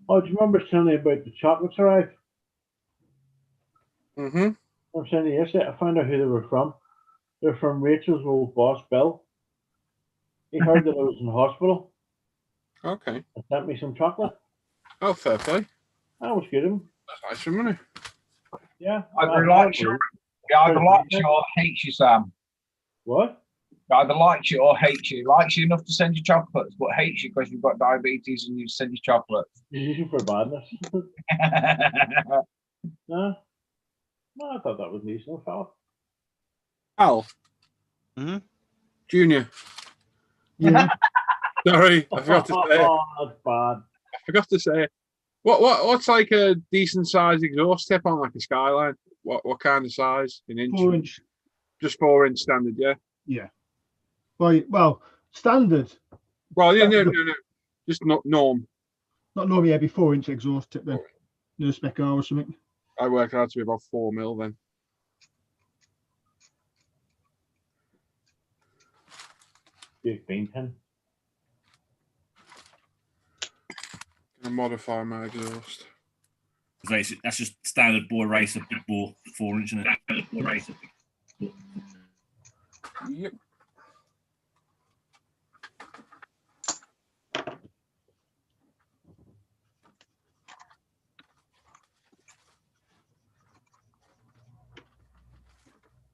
Oh, do you remember telling me about the chocolates arrived? Mm-hmm. I was saying yesterday, I found out who they were from. They're from Rachel's old boss, Bill. He heard that I was in hospital. Okay. And sent me some chocolate. Oh, fair play. That was good of him. That's nice for money. Yeah. Either likes you or hates you, Sam. What? Either likes you or hates you. Likes you enough to send you chocolates, but hates you because you've got diabetes and you send you chocolates. You're using for badness. No, I thought that was decent, fella. Al. Mm-hmm. Junior. Yeah. Sorry, I forgot to say it. Oh, that's bad. I forgot to say it. What's like a decent size exhaust tip on like a Skyline? What kind of size in inch? 4 inch. Just 4 inch standard, yeah. Yeah. Well, standard. Well, yeah, no. Just not norm. Not normally every 4 inch exhaust tip then. No spec R or something. I work out to be about 4 mil then. Big bean pin. Gonna modify my exhaust. That's just standard boy racer, big bore 4 inch, isn't it? Boy racer. Yep.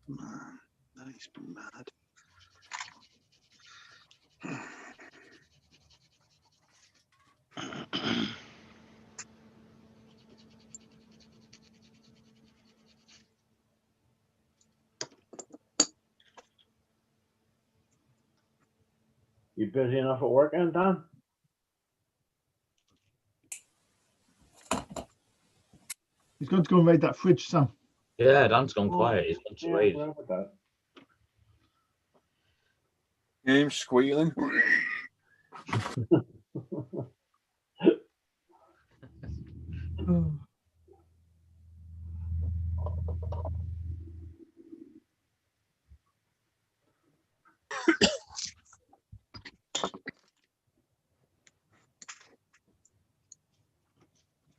Man, that is mad. You busy enough at work, and Dan? He's going to go and raid that fridge, Sam. Yeah, Dan's gone quiet. He's gone to raid. Him squealing.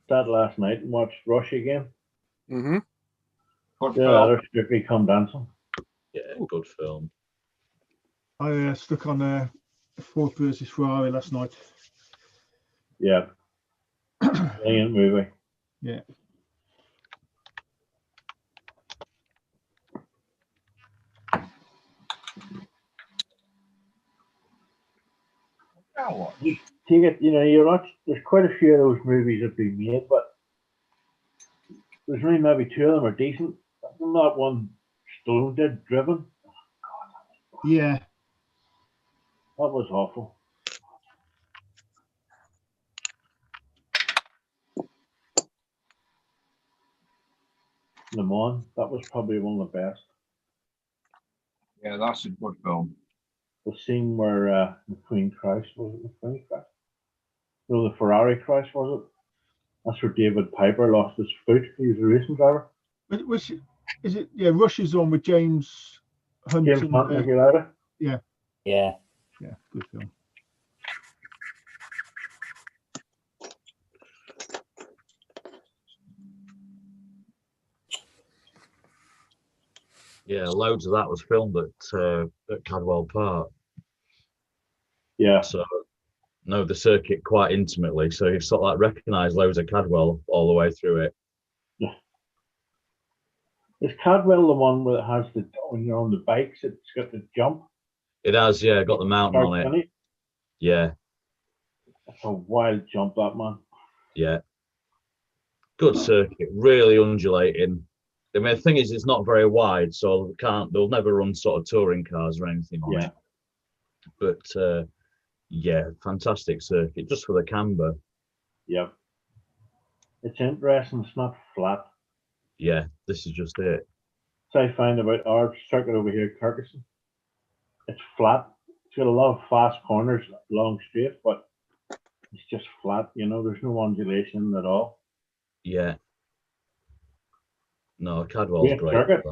Sat last night and watched Rush again. Mm-hmm. Yeah, they're strictly come dancing. Yeah, good film. I stuck on Ford versus Ferrari last night. Yeah. Brilliant movie. Yeah. Take it, you're not. There's quite a few of those movies that have been made, but there's only maybe 2 of them are decent. Not one Stone did, Driven. Yeah. That was awful. Le Mans, that was probably one of the best. Yeah, that's a good film. The scene where McQueen crashed, was it McQueen crashed? No, the Ferrari crash, was it? That's where David Piper lost his foot. He was a racing driver. Which is it? Yeah, Rush is on with James Hunt. James Hunt, yeah. Yeah. Yeah, good film. Yeah, loads of that was filmed at Cadwell Park. Yeah. So know the circuit quite intimately. So you sort of like recognise loads of Cadwell all the way through it. Yeah. Is Cadwell the one where it has the, when you're on the bikes, it's got the jump? It has, yeah, got the mountain on it. Funny. Yeah. That's a wild jump, that man. Yeah. Good circuit, really undulating. I mean, the thing is, it's not very wide, so they'll never run sort of touring cars or anything on it. But yeah, fantastic circuit just for the camber. Yeah. It's interesting. It's not flat. Yeah, this is just it. So I find about our circuit over here, Kirkison, it's flat. It's got a lot of fast corners, long straight, but it's just flat. You know, there's no undulation at all. Yeah. No, Cadwell's great. Circuit.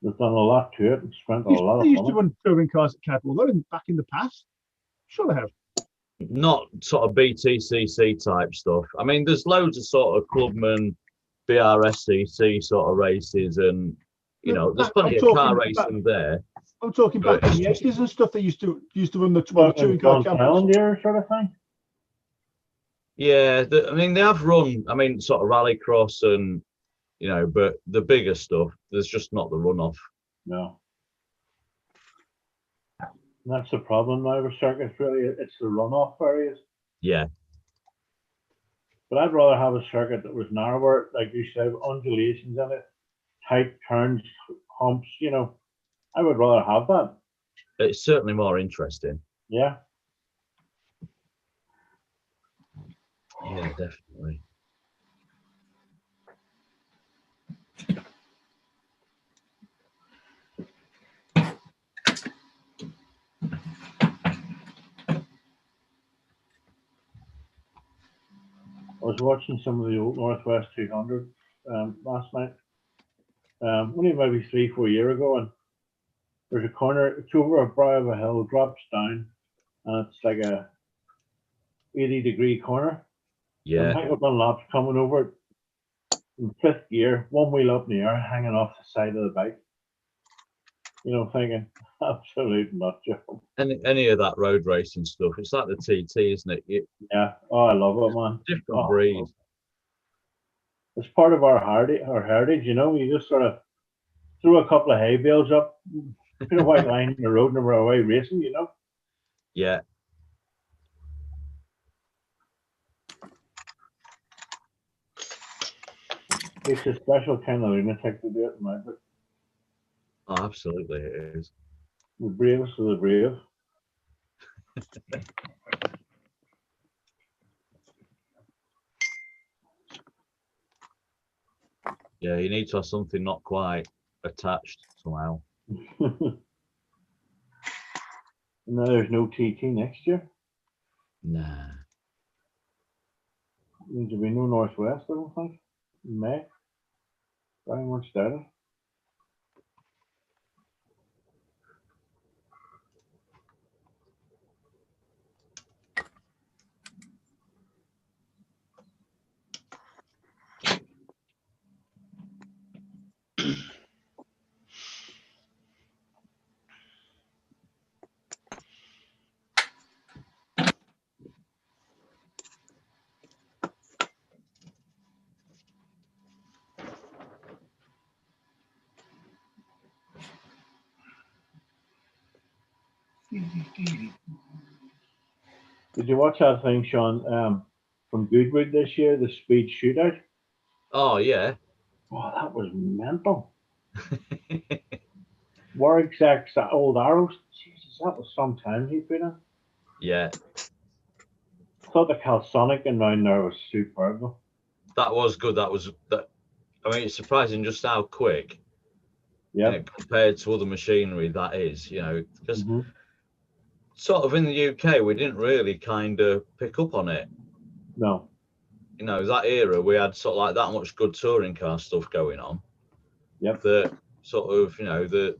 They've done a lot to it and spent a lot of money. They used to run touring cars at Cadwell, though, back in the past. Sure they have. Not sort of BTCC type stuff. I mean, there's loads of sort of clubman, BRSCC sort of races, and you know, there's plenty of car racing there. I'm talking back in the 80s and stuff. They used to run the touring car calendar sort of thing. Yeah, I mean, they have run. I mean, sort of rallycross and you know, but the bigger stuff, there's just not the runoff. No. That's the problem now with circuits, really. It's the runoff areas. Yeah. But I'd rather have a circuit that was narrower, like you said, undulations in it, tight turns, humps, you know. I would rather have that. It's certainly more interesting. Yeah. Yeah, definitely. I was watching some of the old Northwest 200 last night, only maybe 3-4 years ago, and there's a corner, it's over a brow of a hill, drops down, and it's like a 80-degree corner. Yeah. And Michael Dunlop's coming over in 5th gear, one wheel up in the air, hanging off the side of the bike. You know, thinking, absolute nut job. Any of that road racing stuff, it's like the TT, isn't it? Yeah. Oh, I love it, man. Different breed. It's part of our heritage, you know. You just sort of throw a couple of hay bales up, put a white line in the road, and we're away racing, you know. Yeah. It's a special kind of lunatic to do it, man. But oh, absolutely, it is. the bravest of the brave. Yeah, you need to have something not quite attached somehow. No, there's no TT next year. Nah. There's to be no Northwest, I don't think. In May. Very much started. Did you watch that thing, Sean, from Goodwood this year, the speed shootout? Oh, yeah. Oh, that was mental. Warwick's old arrows. Jesus, that was some time he put in. Yeah. I thought the calsonic in round there was superb though. That was good. I mean, it's surprising just how quick. Yeah. Compared to other machinery, that is, you know, because sort of in the UK, we didn't really kind of pick up on it. No. You know, that era, we had sort of like that much good touring car stuff going on. Yep. That sort of, you know, the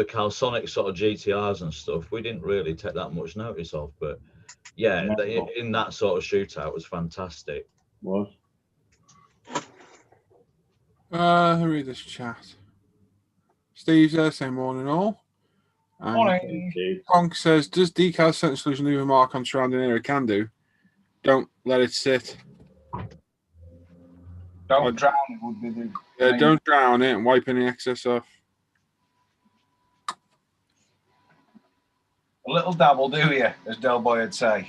calsonic sort of GTRs and stuff, we didn't really take that much notice of. But yeah, in that sort of shootout was fantastic. Was. Read this chat. Steve's there saying morning all. Morning. Conk says, does decal scent solution leave a mark on surrounding area? Can do. Don't let it sit. Don't drown it would be the Yeah, don't drown it and wipe any excess off. A little dab will do you, as Del Boy would say.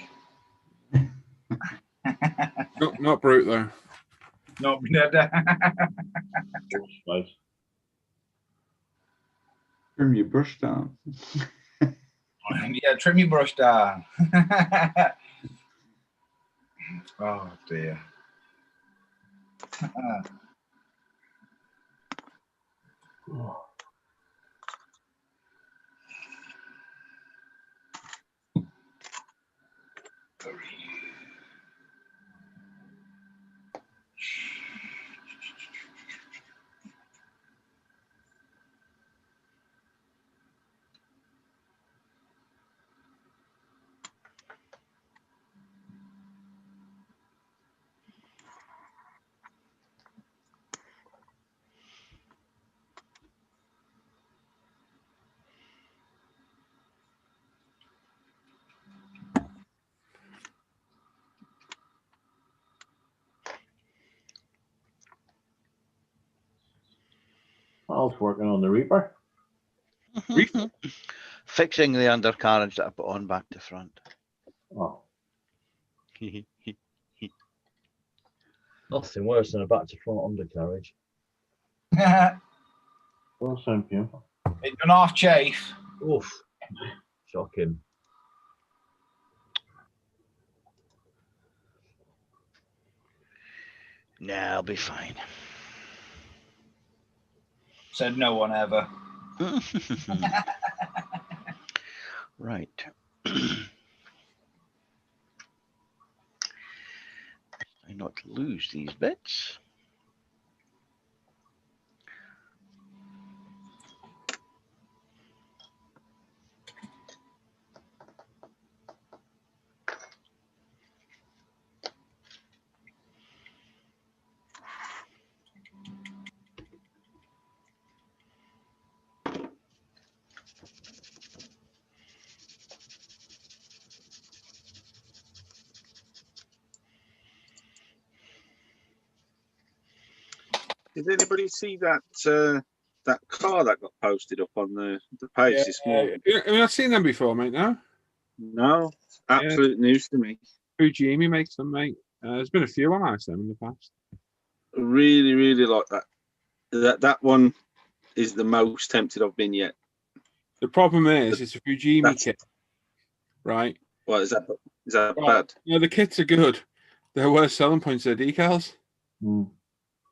Not brute though. Not Trim your brush down. Yeah, trim your brush down. Oh dear. I was working on the Reaper. Fixing the undercarriage that I put on back to front. Oh. Nothing worse than a back to front undercarriage. Well, sound painful. It done half chafe. Oof. Shocking. Nah, I'll be fine. Said no one ever. Right. I not lose these bits. Did anybody see that that car that got posted up on the page this morning? I mean, I've seen them before, mate. No, absolute news to me. Fujimi makes them, mate. There's been a few on ISM in the past. Really, really like that. That one is the most tempted I've been yet. The problem is, it's a Fujimi kit, right? What is that bad? No, the kits are good. Their worst selling points are decals.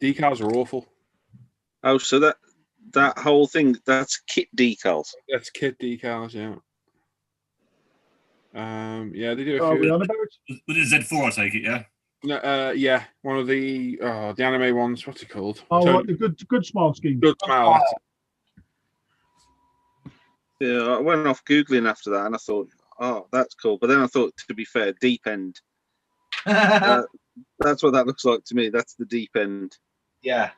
Decals are awful. Oh, so that whole thing, that's kit decals. That's kit decals, yeah. Yeah, they do Oh, a few. about? With a Z4, I take it, yeah. No, yeah, one of the anime ones. What's it called? Oh, what, the good smile scheme. Good smile. That's it. Yeah, I went off Googling after that and I thought, oh, that's cool. But then I thought, to be fair, deep end. That's what that looks like to me. That's the deep end. Yeah.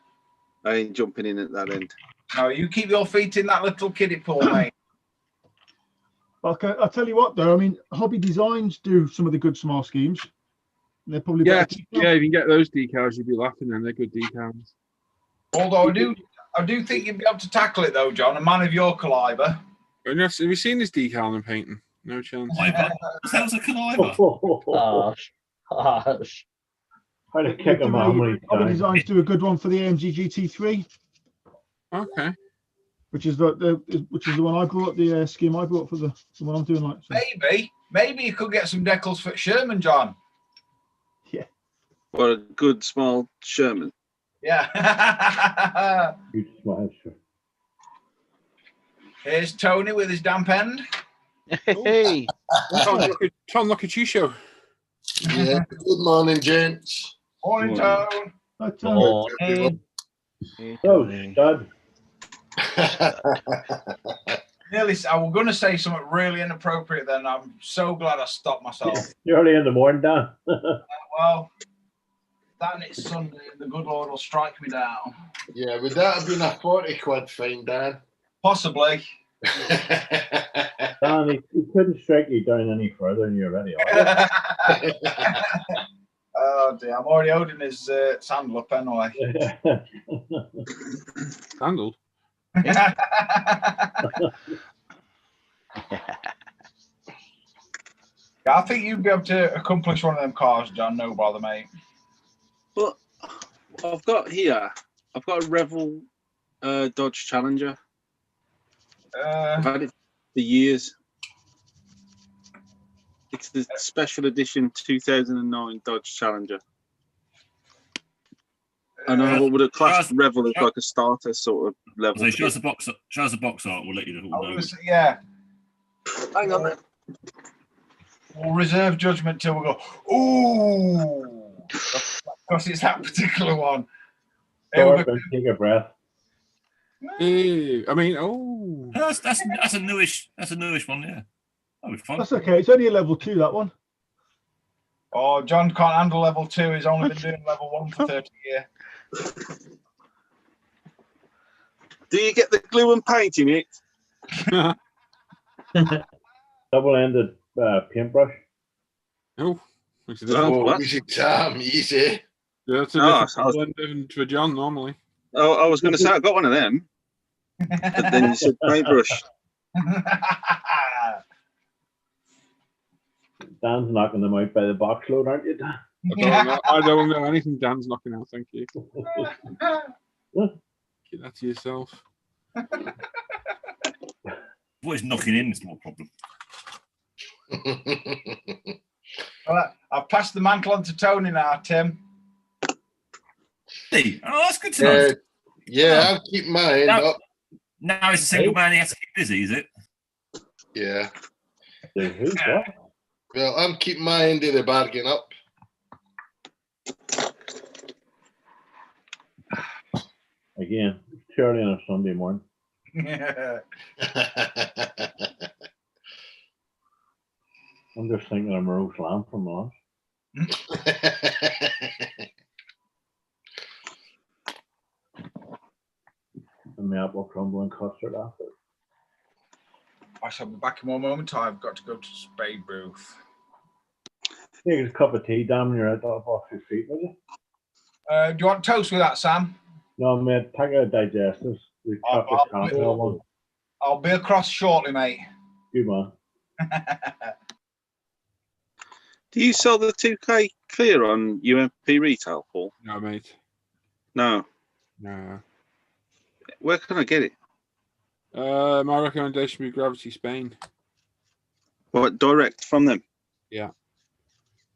I ain't jumping in at that end. No, you keep your feet in that little kiddie pool, mate. Okay, I'll tell you what, though. I mean, Hobby Designs do some of the good smile schemes. They're probably Yeah, better. yeah. If you can get those decals, you'd be laughing. Then they're good decals. Although I do think you'd be able to tackle it, though, John. A man of your caliber. Have you seen this decal and painting? No chance. That was a conniver. Harsh. I'd have kicked him how many Hobby times. Designs do a good one for the AMG GT3. Okay. Which is the one I brought, the scheme I brought for the one I'm doing. Like so. Maybe you could get some decals for Sherman, John. Yeah. What a good small Sherman. Yeah. Good smile, sure. Here's Tony with his damp end. Hey. Tom, look at you show. Yeah. Good morning, gents. Morning, Tone. Morning. Oh, stud. Nearly, I was going to say something really inappropriate then. I'm so glad I stopped myself. You're early in the morning, Dan. Well, That and it's Sunday, and the good Lord will strike me down. Yeah, would that have been a 40 quid fine, Dan? Possibly. Dan, he couldn't strike you down any further than you already are. Oh dear, I'm already holding his sandal up anyway. Sandal? Yeah, I think you'd be able to accomplish one of them cars, John. No bother, mate. But I've got a Revel Dodge Challenger. I've had it for years. It's the special edition 2009 Dodge Challenger. And I would have classed Revel as like a starter sort of level. So show us the box art. We'll let you know. Yeah. Hang on then. We'll reserve judgment till we go, ooh, because it's that particular one. Take a breath. I mean, oh. That's a newish one, yeah. That'll be fun. That's okay. It's only a level 2, that one. Oh, John can't handle level 2. He's only been doing level 1 for 30 years. Do you get the glue and paint in it? Double-ended paintbrush. Oh, easy, Tom, easy. Yeah, that's a different for John normally. Oh, I was going to say I got one of them, but then you said paintbrush. Dan's knocking them out by the box load, aren't you, Dan? I don't know anything Dan's knocking out, thank you. Keep that to yourself. What is knocking in is more problem. Well, I've passed the mantle on to Tony now, Tim. Hey, oh, that's good to know. Yeah, I'll keep my hand up. Now he's a single man, he has to keep busy, is it? Yeah. Who's what? Well, I'm keeping my end of the bargain up. Again, it's early on a Sunday morning. I'm just thinking of roast lamb from lunch. And the apple crumble and custard after. I shall be back in one moment. I've got to go to Spade booth. Take a cup of tea, Dan, when you're out off your feet, will you? Do you want toast with that, Sam? No, mate, pack out digestives. The chocolate caramel one. I'll be across shortly, mate. Good man. Do you sell the 2K clear on UMP retail, Paul? No, mate. No. No. Where can I get it? My recommendation would be Gravity Spain. What, direct from them? Yeah.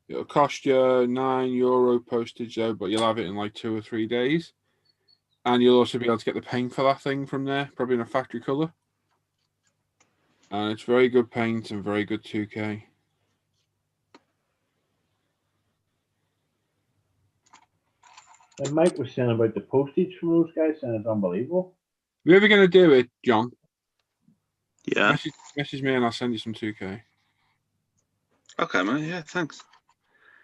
It'll cost you €9 postage though, but you'll have it in like 2 or 3 days. And you'll also be able to get the paint for that thing from there, probably in a factory colour. And it's very good paint and very good 2K. And Mike was saying about the postage from those guys, and it's unbelievable. If you're ever going to do it, John, yeah, message me and I'll send you some 2K. Okay, man. Yeah, thanks.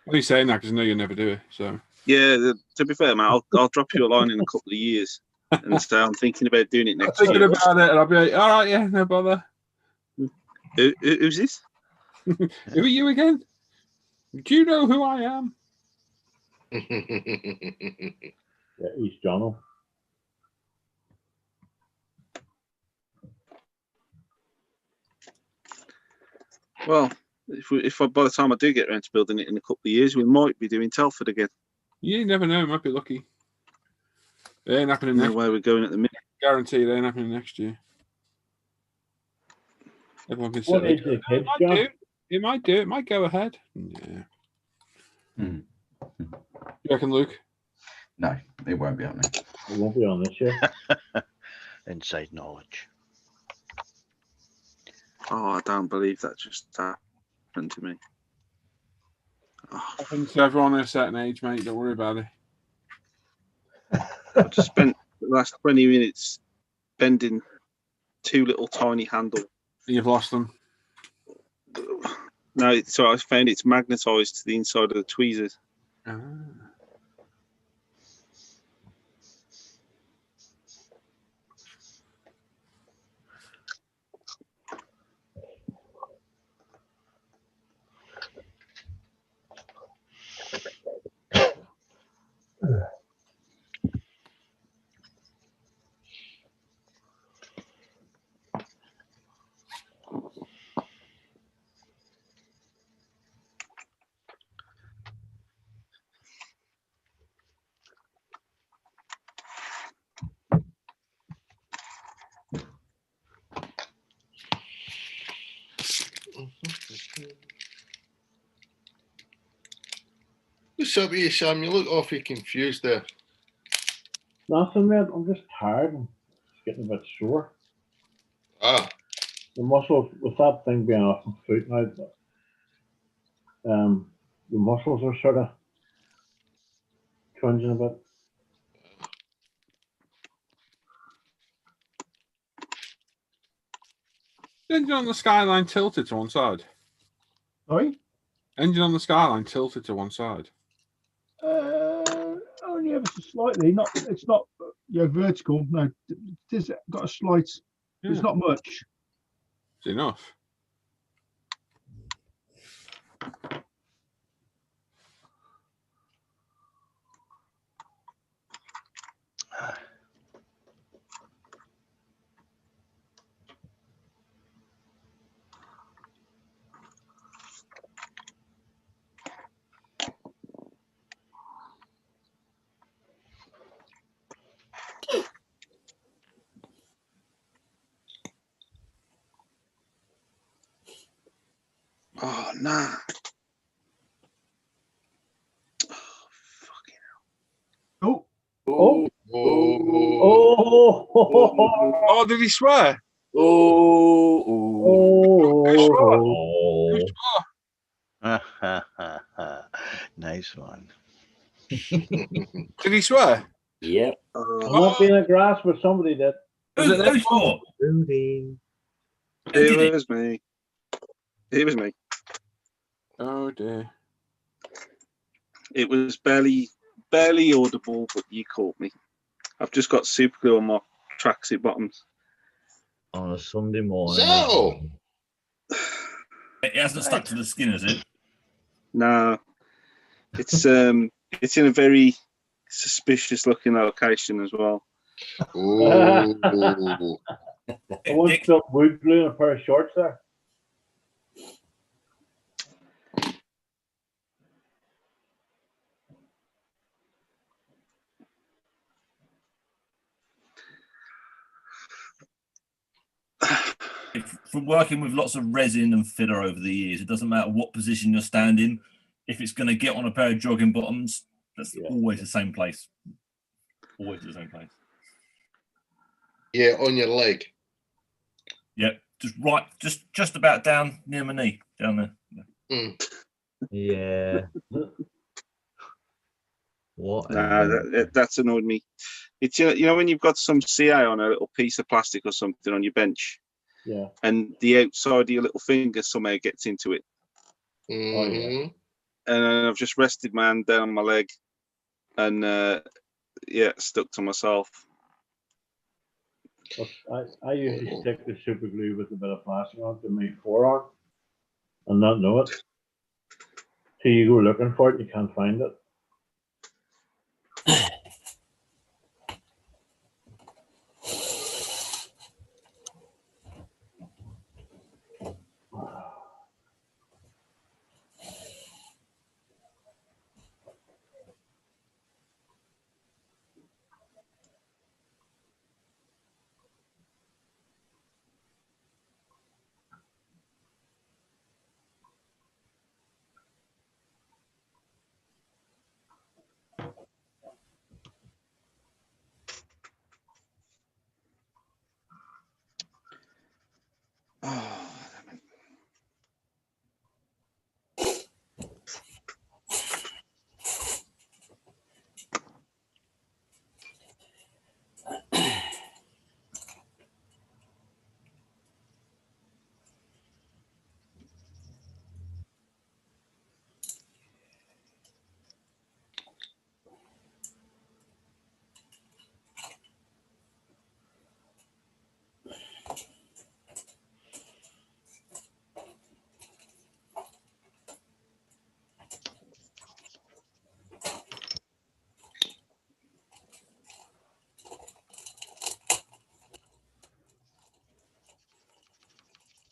I'm only saying that because I know you'll never do it. So yeah, to be fair, man, I'll drop you a line in a couple of years and say I'm thinking about doing it next year. Thinking about it, and I'll be like, all right, yeah, no bother. Who's this? Who are you again? Do you know who I am? Yeah, he's Jono. Well, if by the time I do get around to building it in a couple of years, we might be doing Telford again. You never know. Might be lucky. It ain't happening next year. Where we're going at the minute. Guarantee it ain't happening next year. Everyone can What say age the kids, it John? It might do. It might go ahead. Yeah. You reckon, Luke? No, it won't be happening. It won't be on this year. Inside knowledge. Oh, I don't believe that just happened to me. Oh, Happens to everyone at a certain age, mate. Don't worry about it. I just spent the last 20 minutes bending 2 little tiny handles. You've lost them. No, so I found it's magnetised to the inside of the tweezers. Ah. What's up with you, Sam? You look awfully confused there. Nothing, mate. I'm just tired. I'm just getting a bit sore. Ah. The muscles, with that thing being off my foot now, the muscles are sort of twinging a bit. Engine on the Skyline tilted to one side. Sorry? Engine on the Skyline tilted to one side. Only ever so slightly. Not. It's not. Vertical. No. It's got a slight. Yeah. It's not much. It's enough. Oh, nah. Oh. Oh. Oh. Oh, did he swear? Nice one. Did he swear? Yeah. I'm not being a grass, but somebody did. Who's for? Rudy. It was me. It was me. Oh dear. It was barely audible, but you caught me. I've just got super glue on my tracksuit bottoms. On a Sunday morning. So. It hasn't stuck to the skin, has it? No. It's in a very suspicious looking location as well. Oh. I once spilled wood glue in a pair of shorts there. From working with lots of resin and filler over the years, it doesn't matter what position you're standing. If it's going to get on a pair of jogging bottoms, that's always the same place. Always the same place. Yeah, on your leg. Yep, just about down near my knee, down there. Mm. Yeah. What? Nah, that's annoyed me. It's you know when you've got some CA on a little piece of plastic or something on your bench, yeah, and the outside of your little finger somehow gets into it. Mm-hmm. And I've just rested my hand down on my leg, and stuck to myself. I usually stick the super glue with a bit of plastic onto my forearm and not know it. Till you go looking for it, you can't find it.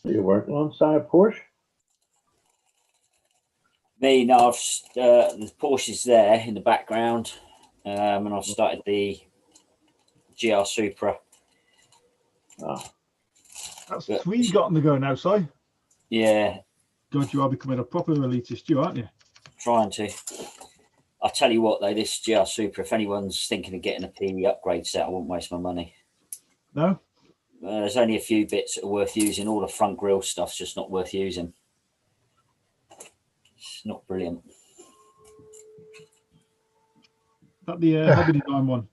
Are you working on side Porsche? Me, no, the Porsche's there in the background, and I've started the GR Supra. Oh. That's three you got on the go now, Si. Yeah. God, you are becoming a proper elitist, you aren't you? Trying to. I'll tell you what, though, this GR Super, if anyone's thinking of getting a PE upgrade set, I wouldn't waste my money. No? There's only a few bits that are worth using. All the front grille stuff's just not worth using. It's not brilliant. That the Hobby Design one?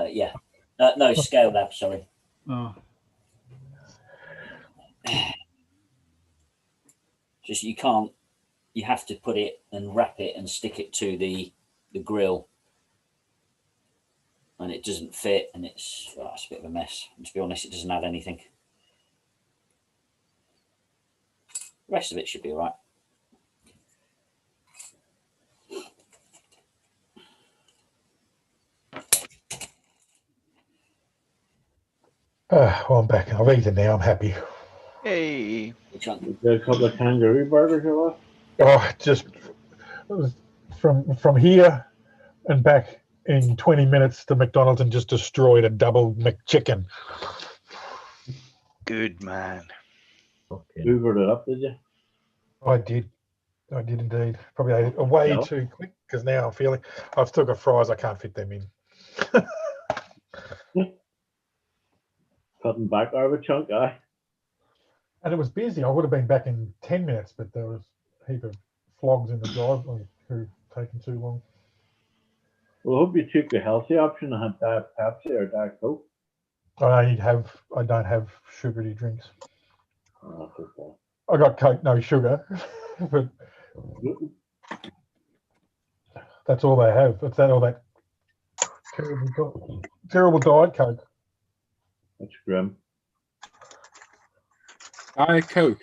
Yeah. No, Scale Lab, sorry. Oh. Just you can't. You have to put it and wrap it and stick it to the grill, and it doesn't fit, and it's a bit of a mess. And to be honest, it doesn't add anything. The rest of it should be all right. Well, I'm back. I've eaten now. I'm happy. Hey. A couple of kangaroo burgers or what? Oh, just from here and back in 20 minutes to McDonald's and just destroyed a double McChicken. Good man. Hoovered it up, did you? I did indeed. Probably ate it way too quick because now I'm feeling I've still got fries. I can't fit them in. Cutting back over a chunk, guy. And it was busy. I would have been back in 10 minutes, but there was a heap of flogs in the driveway who taken too long. Well, I hope you took the healthy option and had Diet Pepsi or Diet Coke. I don't have sugary drinks. Oh, that's okay. I got Coke, no sugar, but that's all they have. It's all that terrible Diet Coke. That's grim. Diet Coke.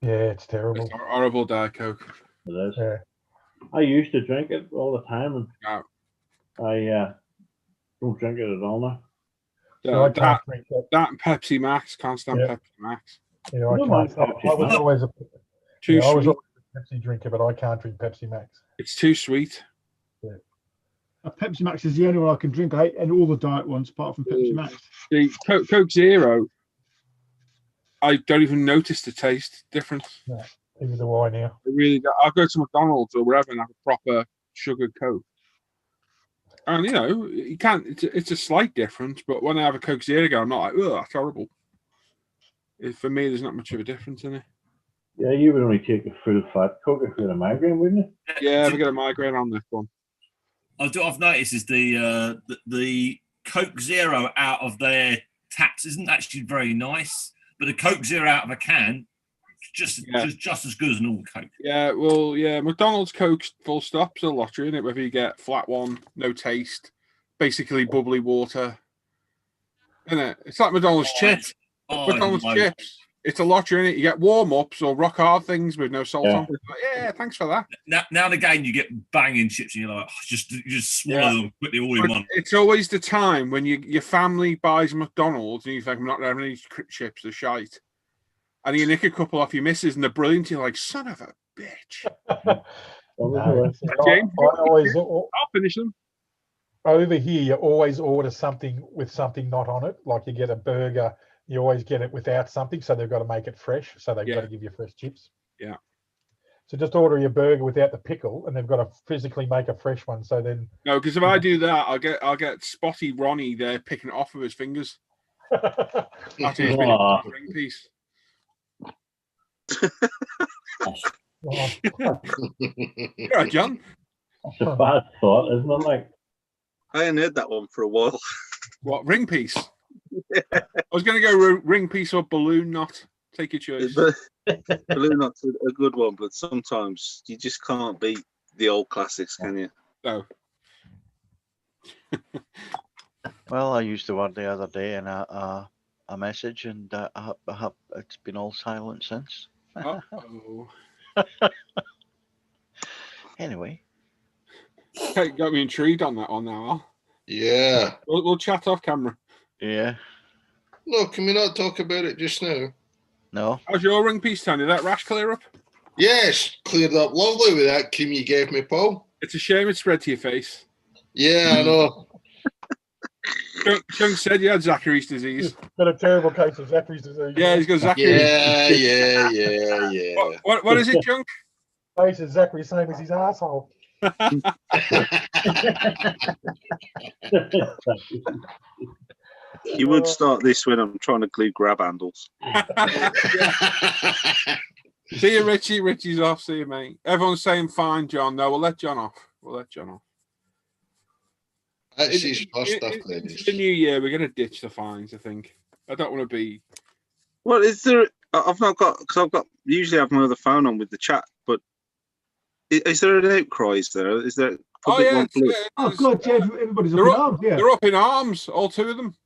Yeah, it's terrible. It's horrible Diet Coke. It is. Yeah. I used to drink it all the time, and I don't drink it at all now. Yeah, can't drink that and Pepsi Max. Can't stand Pepsi Max. Yeah, I can't. I was always a Pepsi drinker, but I can't drink Pepsi Max. It's too sweet. Yeah. A Pepsi Max is the only one I can drink. I hate and all the diet ones apart from Pepsi Max. The Coke Zero, I don't even notice the taste difference. No, neither do I now. I'll go to McDonald's or wherever and have a proper sugar Coke. And you can't. It's a slight difference, but when I have a Coke Zero, I'm not like, oh, that's horrible. For me, there's not much of a difference in it. Yeah, you would only take a full fat Coke if you had a migraine, wouldn't you? Yeah, we get a migraine on this one. I've noticed is the Coke Zero out of their taps isn't actually very nice, but the Coke Zero out of a can just as good as an all Coke. Yeah, well, yeah, McDonald's Coke's full stop's a lottery, isn't it? Whether you get flat one, no taste, basically bubbly water, isn't it? It's like McDonald's chips. McDonald's chips. It's a lottery, isn't it? You get warm ups or rock hard things with no salt on. It's like, yeah, thanks for that. Now and again, you get banging chips, and you're like, you just swallow them quickly all in one. It's always the time when your family buys McDonald's and you think, I'm not having any chips, they're shite. And you nick a couple off your missus and they're brilliant. You're like, son of a bitch. James, I'll finish them. Over here, you always order something with something not on it. Like you get a burger, you always get it without something. So they've got to make it fresh. So they've got to give you fresh chips. Yeah. So just order your burger without the pickle, and they've got to physically make a fresh one. So then, no, because if I do that, I'll get Spotty Ronnie there picking it off with his fingers. After he's been a ring piece. Yeah, John. That's a bad thought, isn't it? Like, I hadn't heard that one for a while. What, ring piece? Yeah. I was going to go ring piece or balloon knot. Take your choice. Balloon knot's a good one, but sometimes you just can't beat the old classics, can you? No. Well, I used the word the other day in a message, and it's been all silent since. Uh-oh. Anyway. Okay, got me intrigued on that one now, Al. Yeah. We'll chat off camera. Yeah. No, can we not talk about it just now? No. How's your ring piece, Tony? Did that rash clear up? Yes, cleared up lovely with that cream you gave me, Paul. It's a shame it spread to your face. Yeah, I know. Chung said you had Zachary's disease. Got a terrible case of Zachary's disease. Yeah, he's got Zachary's. Yeah. What is it, Chung? Face is Zachary, same as his asshole. You would start this when I'm trying to glue grab handles. See you, Richie. Richie's off. See you, mate. Everyone's saying fine, John. No, we'll let John off. We'll let John off. That's his first stuff, Into the new year, we're going to ditch the fines, I think. I don't want to be... Well, is there... I've not got... Because I've got... Usually I have my other phone on with the chat, but is there an outcry? Is there? Is there... Oh, yeah. Oh, God, yeah, everybody's up in arms, yeah. They're up in arms, all two of them.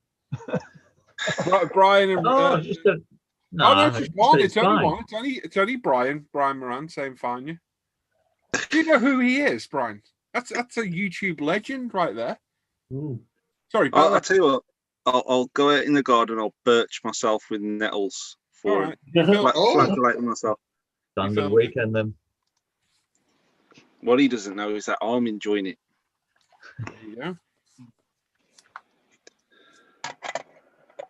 Brian and... No, it's just one. It's only one. It's only Brian Moran saying fine you. Do you know who he is, Brian? That's a YouTube legend right there. Sorry, I'll tell you what. I'll go out in the garden. I'll birch myself with nettles for flagellating myself. Standard weekend then. What he doesn't know is that I'm enjoying it. There you go.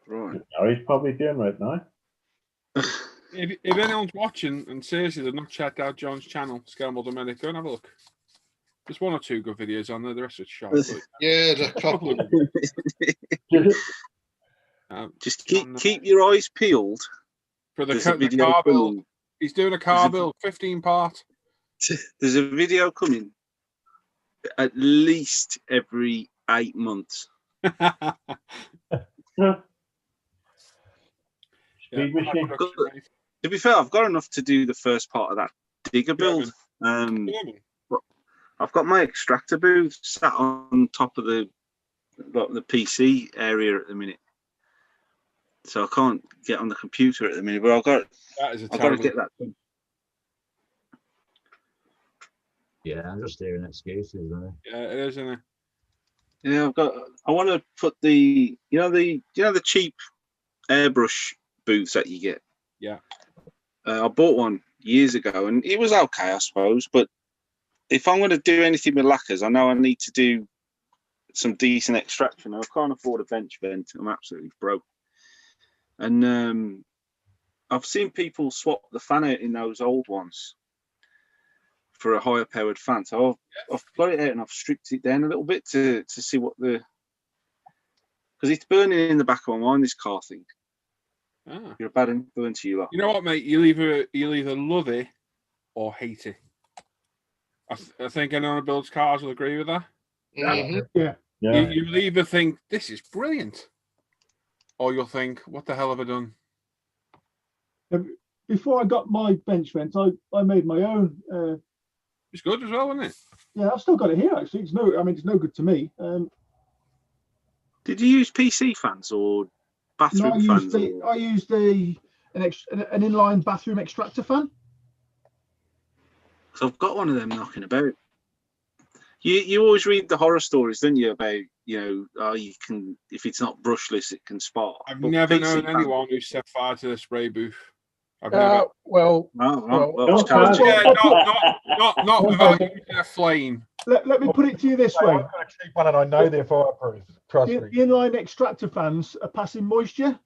Right. No, he's probably doing right now. If anyone's watching and seriously they've not checked out John's channel, Scalable Dominic, go and have a look. There's one or two good videos on there. The rest are shite. Yeah, there's a couple. Just keep your eyes peeled for the car build. He's doing a car build, 15-part. There's a video coming at least every 8 months. To be fair, I've got enough to do the first part of that digger build. I've got my extractor booth sat on top of the PC area at the minute, so I can't get on the computer at the minute. But I've got to get that done. Yeah, I'm just hearing excuses, isn't it? Yeah, it is, isn't it? Yeah, I want to put the cheap airbrush booths that you get. Yeah. I bought one years ago, and it was okay, I suppose. But if I'm going to do anything with lacquers, I know I need to do some decent extraction. I can't afford a bench vent. I'm absolutely broke. And I've seen people swap the fan out in those old ones for a higher powered fan. So I've got it out and I've stripped it down a little bit to see what because it's burning in the back of my mind, this car thing. Ah. You're a bad influence to you lot. You know what, mate? You'll either love it or hate it. I think anyone who builds cars will agree with that. Yeah. You'll either think this is brilliant, or you'll think, what the hell have I done? Before I got my bench vent, I made my own. It's good as well, isn't it? Yeah, I've still got it here. Actually, it's no good to me. Did you use PC fans or bathroom fans? I used an inline bathroom extractor fan. So I've got one of them knocking about. You always read the horror stories, don't you? About you can, if it's not brushless, it can spark. I've never known anyone who set fire to the spray booth. I've never. Not without using a flame. Let me put it to you this way. I'm going to keep one, and I know they're fireproof. Trust me. The inline extractor fans are passing moisture,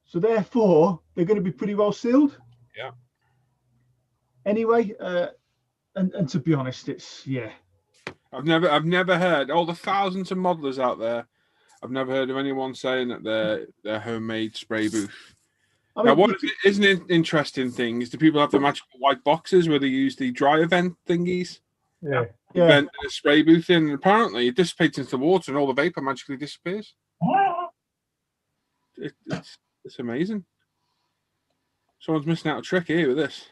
so therefore they're going to be pretty well sealed. Yeah. Anyway, and to be honest, I've never heard all the thousands of modelers out there. I've never heard of anyone saying that their homemade spray booth. Now, what is an interesting thing is, do people have the magical white boxes where they use the dryer vent thingies? Yeah. Vent a spray booth in, and apparently it dissipates into the water and all the vapor magically disappears. It's amazing. Someone's missing out a trick here with this.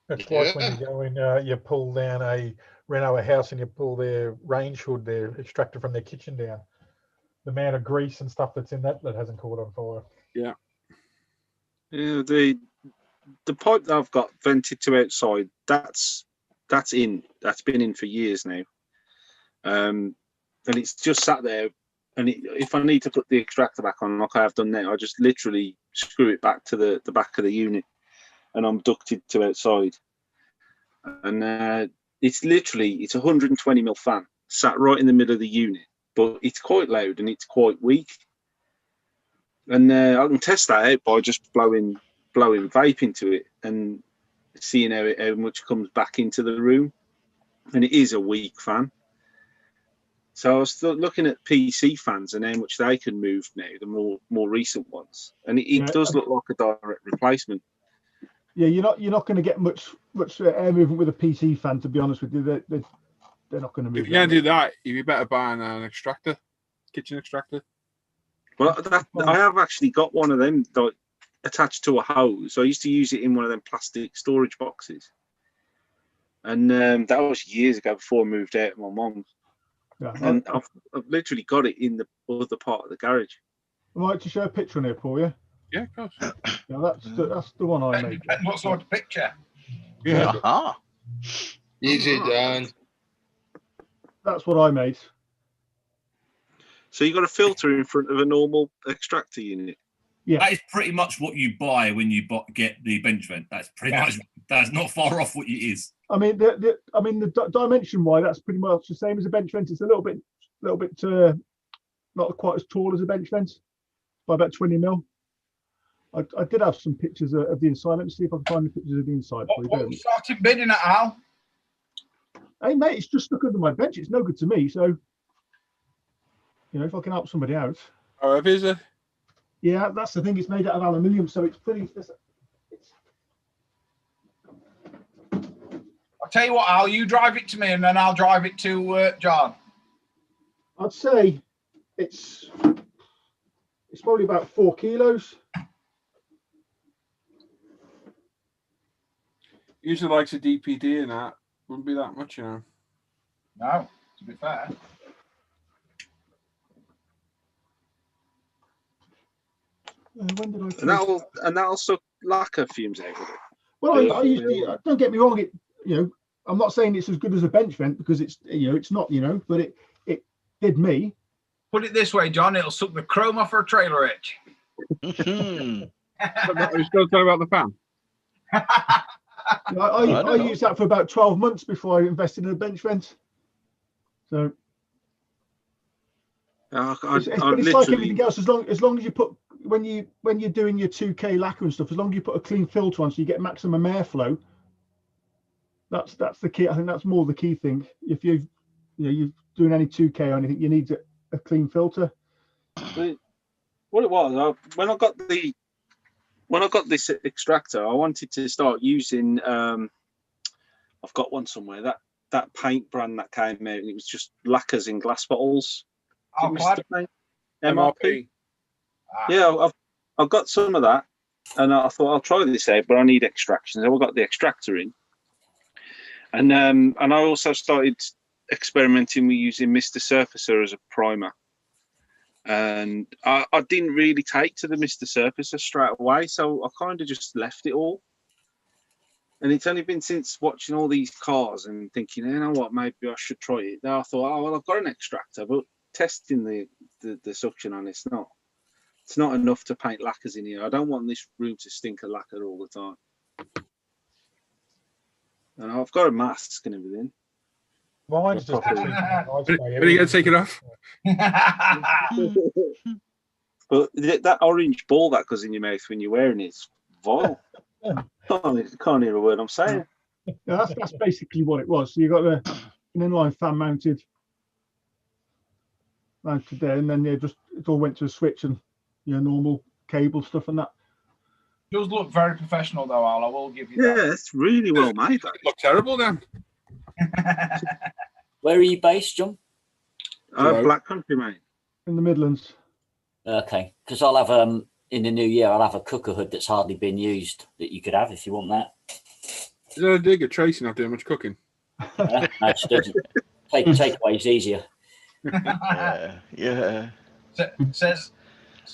It's like when you go in, you pull down reno a house and you pull their range hood, their extractor from their kitchen down. The amount of grease and stuff that's in that hasn't caught on fire. Yeah. Yeah, the pipe that I've got vented to outside, that's been in for years now, and it's just sat there. And if I need to put the extractor back on, like I have done now, I just literally screw it back to the back of the unit, and I'm ducted to outside. And it's a 120mm fan sat right in the middle of the unit, but it's quite loud and it's quite weak. And I can test that out by just blowing vape into it and seeing how much comes back into the room. and it is a weak fan. So I was looking at PC fans and how much they can move now, the more recent ones, and it does look like a direct replacement. Yeah, you're not going to get much air movement with a PC fan, to be honest with you. They're not going to move. If you're going to do that, you'd be better buying an extractor, kitchen extractor. Well, I have actually got one of them attached to a hose. So I used to use it in one of them plastic storage boxes, and that was years ago before I moved out of my mum's. Yeah, and I've literally got it in the other part of the garage. I'd like to show a picture on here, Paul. Yeah. Yeah, of course. Yeah, that's the one I made. What sort of picture? Yeah. Aha. Easy, Dan. That's what I made. So you got a filter in front of a normal extractor unit. Yeah. That is pretty much what you buy when you get the bench vent. That's pretty much. That's not far off what it is. I mean, the dimension wise, that's pretty much the same as a bench vent. It's a little bit not quite as tall as a bench vent, by about 20 mil. I did have some pictures of the inside. Let me see if I can find the pictures of the inside. What are you starting bidding at, Al? Hey mate, it's just stuck under my bench. It's no good to me. So, if I can help somebody out. Oh, is it? Yeah, that's the thing. It's made out of aluminium, so it's pretty. I'll tell you what, Al. You drive it to me, and then I'll drive it to John. I'd say it's probably about 4 kilos. Usually likes a DPD and that. Wouldn't be that much, No, to be fair. When did I? And that'll suck lacquer fumes out of it. Well, I usually don't get me wrong. I'm not saying it's as good as a bench vent because it's not, but it did me. Put it this way, John. It'll suck the chrome off for a trailer hitch. Are you still talking about the fan? I used that for about 12 months before I invested in a bench vent. So it's like everything else. As long as you put when you're doing your 2K lacquer and stuff, as long as you put a clean filter on, so you get maximum airflow. That's the key. I think that's more the key thing. If you're doing any 2K or anything, you need a clean filter. What it was when I got this extractor, I wanted to start using. I've got one somewhere that paint brand that came out, and it was just lacquers in glass bottles. MRP. Yeah, I've got some of that, and I thought I'll try this out, but I need extraction. So I got the extractor in, and I also started experimenting with using Mr. Surfacer as a primer. And I didn't really take to the Mr. Surfacer straight away, so I kind of just left it all. And it's only been since watching all these cars and thinking, you know what, maybe I should try it. Then I thought, oh, well, I've got an extractor, but testing the suction on it's not enough to paint lacquers in here. I don't want this room to stink of lacquer all the time. And I've got a mask and everything. Mine's just when are you going to take it off? But that orange ball that goes in your mouth when you're wearing it's vile. Can't hear a word I'm saying. Yeah, that's basically what it was. So you got an inline fan mounted there, and then it all went to a switch and normal cable stuff and that. It does look very professional though, Al. I will give you that. Yeah, it's really well made. It looked terrible then. Where are you based, John? Black Country, mate. In the Midlands. Okay, because I'll have in the new year I'll have a cooker hood that's hardly been used that you could have if you want that. Is there a dig at Tracy not doing much cooking? No, she doesn't. Takeaway's easier. Yeah. Says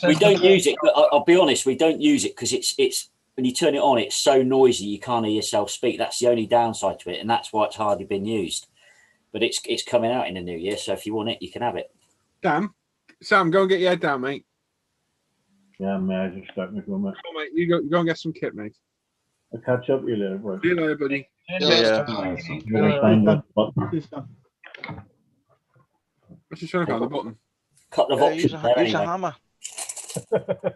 we don't use it, but I'll be honest, we don't use it because it's when you turn it on, it's so noisy you can't hear yourself speak. That's the only downside to it, and that's why it's hardly been used. But it's coming out in the new year, so if you want it, you can have it. Sam, go and get your head down, mate. Yeah, mate, I just stuck me for a minute. Come on, mate, you go and get some kit, mate. I'll catch up with you later, bro. See you later, buddy. What's just trying to find the button? Couple of options there Use a anyway. hammer.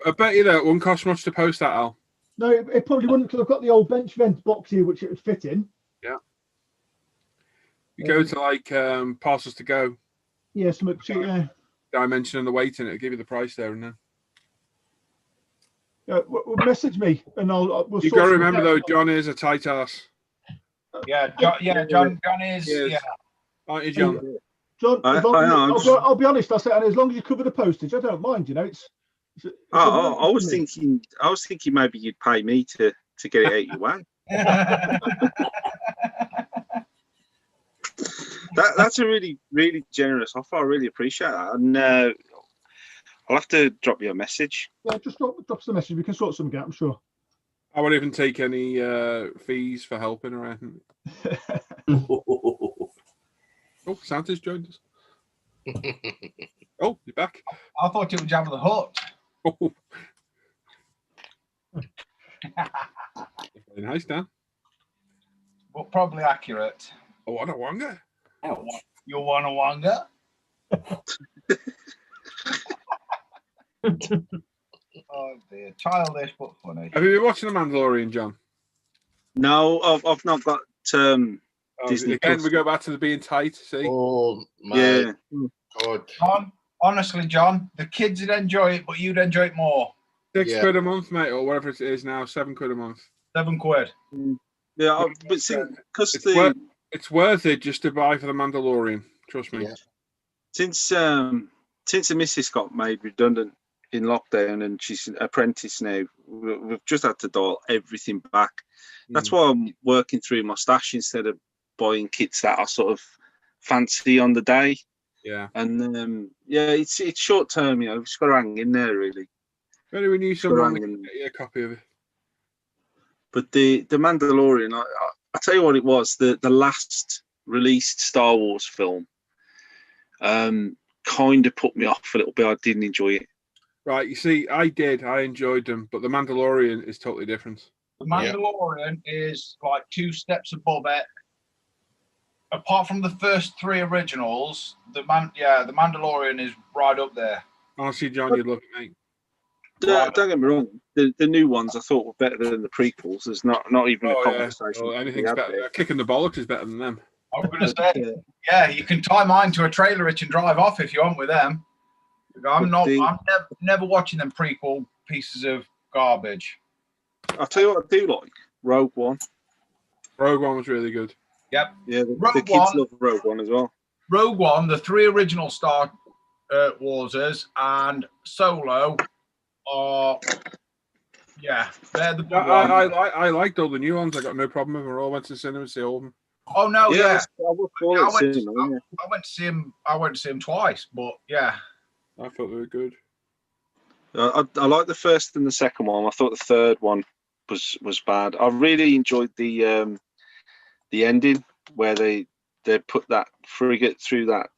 I bet you that wouldn't cost much to post that, Al. No, it probably wouldn't, because I've got the old bench vent box here, which it would fit in. Yeah. You go to like parcels to go. Yeah, something cheap. Yeah. Dimension and the weight in it. It'll give you the price there and then. Yeah, message me and we'll You sort got to something remember out. though, John is a tight ass. Yeah, John is. Yes. Yeah. Aren't you, John? John, I I'll be honest. I say, and as long as you cover the postage, I don't mind. You know, it's I was thinking maybe you'd pay me to get it out your way. That's a really, really generous offer. I really appreciate that. And I'll have to drop you a message. Yeah, just drop us a message. We can sort something out, I'm sure. I won't even take any fees for helping or anything. Oh, Santa's joined us. Oh, you're back. I thought it was Jabba the Hutt. Oh. Very nice, Dan. But probably accurate. Oh, what a wanga. Ouch. You want a wanga? Oh dear, childish but funny. Have you been watching The Mandalorian, John? No, I've not got Disney. Again, we go back to the being tight. See? Oh my Yeah. God. John, honestly, John, the kids would enjoy it, but you'd enjoy it more. Yeah. £6 a month, mate, or whatever it is now. £7 a month. £7. Yeah, but see, because it's worth it just to buy for The Mandalorian. Trust me. Yeah. since the missus got made redundant in lockdown and she's an apprentice now, we've just had to dial everything back. That's why I'm working through my stash instead of buying kits that I sort of fancy on the day. Yeah. And yeah, it's short term, you know, just got to hang in there really. Maybe we need someone to get you a copy of it. But the Mandalorian, I tell you what it was, the last released Star Wars film kind of put me off a little bit. I didn't enjoy it. Right, you see, I enjoyed them, but The Mandalorian is totally different. The Mandalorian is like 2 steps above it. Apart from the first 3 originals, the Mandalorian is right up there. Honestly, John, you'd love it, mate. Don't get me wrong. The new ones I thought were better than the prequels. There's not even a conversation. Oh, anything's better. Kicking the bollocks is better than them. I was going to say, yeah, you can tie mine to a trailer hitch and drive off if you want with them. I'm never watching them prequel pieces of garbage. I'll tell you what I do like. Rogue One. Rogue One was really good. Yep. Yeah, the kids love Rogue One as well. Rogue One, the 3 original Star Warsers, and Solo are, yeah, they're the good ones. I liked all the new ones. I got no problem with them. I all went to the cinema to see all of them. Oh no, yeah. I went to see him. I went to see him twice, but yeah. I thought they were good. I liked the first and the second one. I thought the third one was bad. I really enjoyed the ending where they put that frigate through that.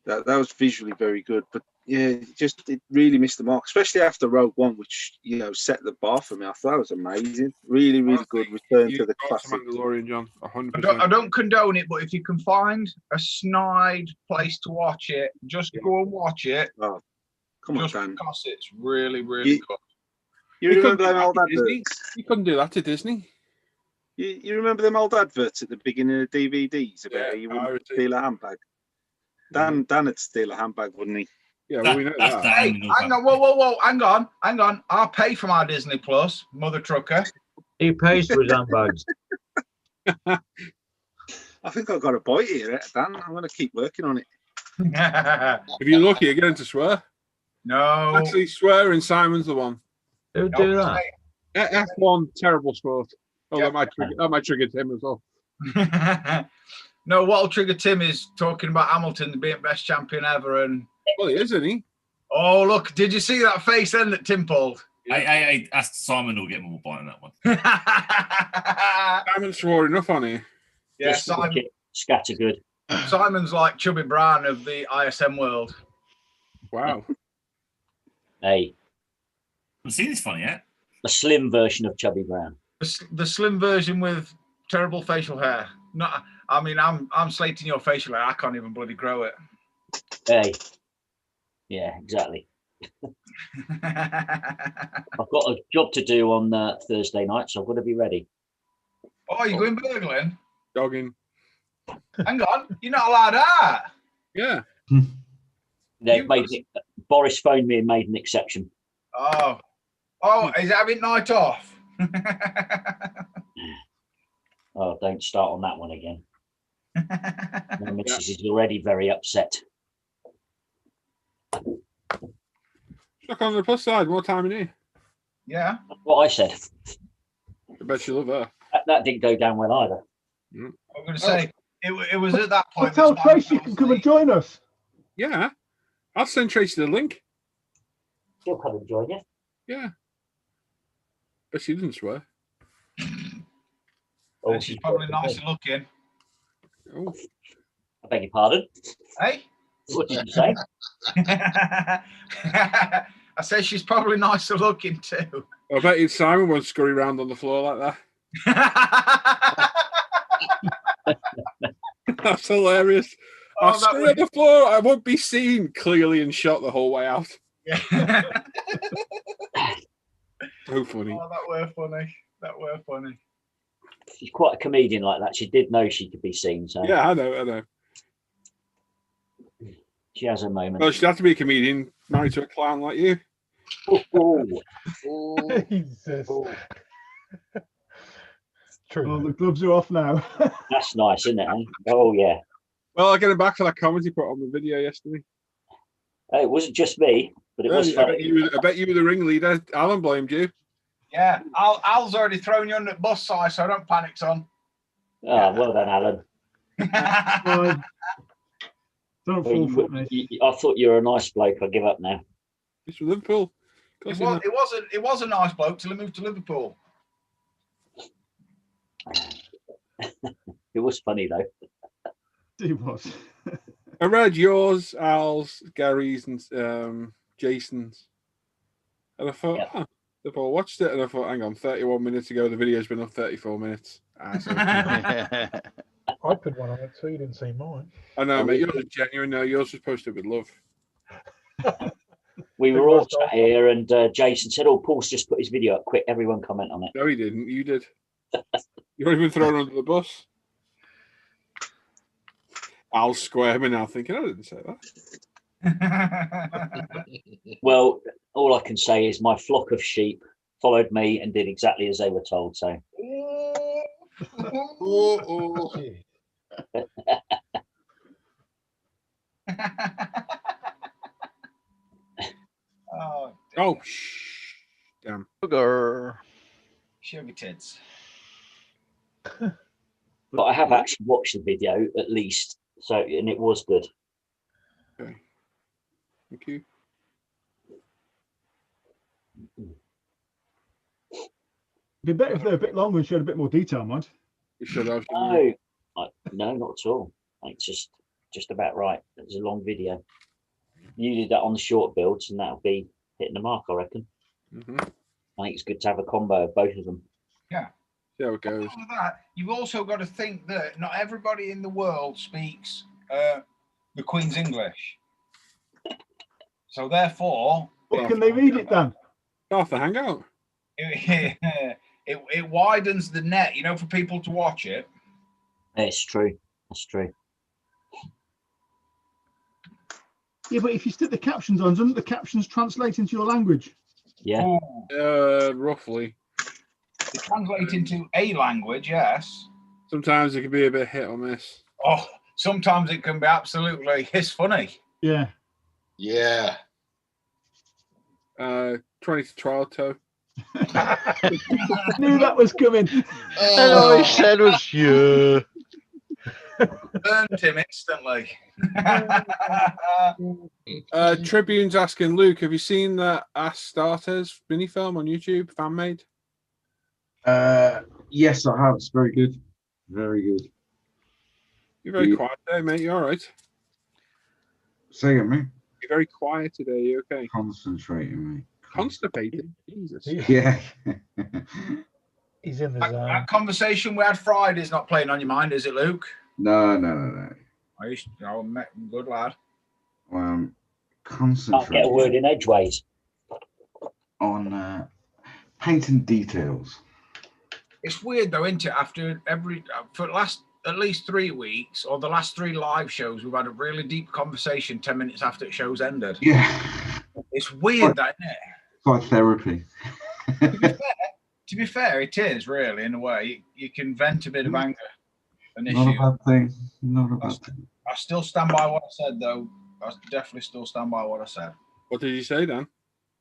That was visually very good, but yeah, it really missed the mark, especially after Rogue One, which set the bar for me. I thought it was amazing, really, really good return to the classic. Mandalorian, John, 100%. I don't condone it, but if you can find a snide place to watch it, just go and watch it. Oh, come on, Dan. Because it's really, really good. You remember them old adverts? You couldn't do that to Disney. You remember them old adverts at the beginning of DVDs about how you wouldn't steal a handbag? Dan would steal a handbag, wouldn't he? Yeah, well, we know that. Hey, hang on, whoa, hang on. I'll pay for my Disney Plus, mother trucker. He pays for his handbags. I think I've got a bite here, Dan. I'm going to keep working on it. If you're lucky, you're going to swear. No. Actually, swearing, Simon's the one. Who do that? F1, terrible sport. Oh, that might trigger Tim as well. No, what'll trigger Tim is talking about Hamilton being best champion ever. And well, he is, isn't he? Oh, look, did you see that face then that Tim pulled? Hey, ask Simon will get more bite on that one. Simon swore enough on here. Yeah, Simon. Scattergood. Simon's like Chubby Brown of the ISM world. Wow. Hey. I've seen this funny yet. A slim version of Chubby Brown. The slim version with terrible facial hair. I mean, I'm slating your facial hair. I can't even bloody grow it. Hey. Yeah, exactly. I've got a job to do on Thursday night, so I've got to be ready. Oh, you're going burgling? Dogging. Hang on, you're not allowed that. Yeah. Boris phoned me and made an exception. Oh, is having night off? Oh, don't start on that one again. My missus is already very upset. Look on the plus side, more time in here. Yeah. That's what I said. I bet you love her. That didn't go down well either. I'm going to say, it was at that point. Tell Tracy can come and join us. Yeah. I'll send Tracy the link. She'll come and join you. Yeah. But she didn't swear. Oh, she's probably nicer looking. Oh. I beg your pardon? Hey? What did you say? I said she's probably nicer looking too. I bet you Simon won't scurry around on the floor like that. That's hilarious. I'll scurry on the floor. I won't be seen clearly and shot the whole way out. Yeah. So funny. Oh, that were funny. That were funny. She's quite a comedian like that. She did know she could be seen. So yeah, I know. She has her moment. Well, she'd have to be a comedian married to a clown like you. Jesus. True. Oh, the gloves are off now. That's nice, isn't it? Eh? Oh, yeah. Well, I'll get him back for that comment he put on the video yesterday. It wasn't just me, but it was funny. I bet you were the ringleader. Alan blamed you. Yeah, Al's already thrown you under the bus, size, so don't panic, son. Oh, well done, Alan. Don't fall for me. I thought you were a nice bloke. I give up now. He's from Liverpool. It was a nice bloke till he moved to Liverpool. It was funny though. It was. I read yours, Al's, Gary's, and Jason's, and I thought, they've all watched it, and I thought, hang on, 31 minutes ago, the video's been up 34 minutes. I put one on it too. You didn't see mine. I know, mate. Yours is genuine. No, yours was posted with love. We were all sat here, and Jason said, "Oh, Paul's just put his video up. Quick, everyone comment on it." No, he didn't. You did. You weren't even thrown under the bus. Al's squirming now, thinking, I didn't say that. Well, all I can say is my flock of sheep followed me and did exactly as they were told. So. Oh, damn. Sugar. Sugar tits. But I have actually watched the video at least, so and it was good. Okay. Thank you. It'd be better if they're a bit longer and showed a bit more detail, mind. You should have. No, not at all. It's just about right. It's a long video. You did that on the short builds, and that'll be hitting the mark, I reckon. Mm-hmm. I think it's good to have a combo of both of them. Yeah. See how it goes. That, you've also got to think that not everybody in the world speaks the Queen's English. So therefore, what can they read it then? Off the hangout. It widens the net, for people to watch it. It's true. That's true. Yeah, but if you stick the captions on, doesn't the captions translate into your language? Yeah. Roughly. They translate into a language, yes. Sometimes it can be a bit hit or miss. Oh, sometimes it can be absolutely funny. Yeah. Yeah. 20 to 12 toe. I knew that was coming. And all he said was, yeah. Burned him instantly. Tribune's asking, Luke, have you seen that Ask Starters mini film on YouTube, fan made? Yes, I have. It's very good. Very good. You're very quiet today, mate. You all right? Say it, mate. You're very quiet today. You okay? Concentrating, mate. Constipated? Jesus. Yeah. He's in the zone. That conversation we had Friday is not playing on your mind, is it, Luke? No. Good lad. Concentrating. Can't get a word in edgeways. On painting details. It's weird though, isn't it? For the last at least 3 weeks, or the last 3 live shows, we've had a really deep conversation 10 minutes after the show's ended. Yeah. It's weird, that, isn't it? It's like therapy. To be fair, it is really, in a way. You can vent a bit of anger and Not issue. a bad thing. Not a bad thing. I still stand by what I said, though. I definitely still stand by what I said. What did you say, Dan?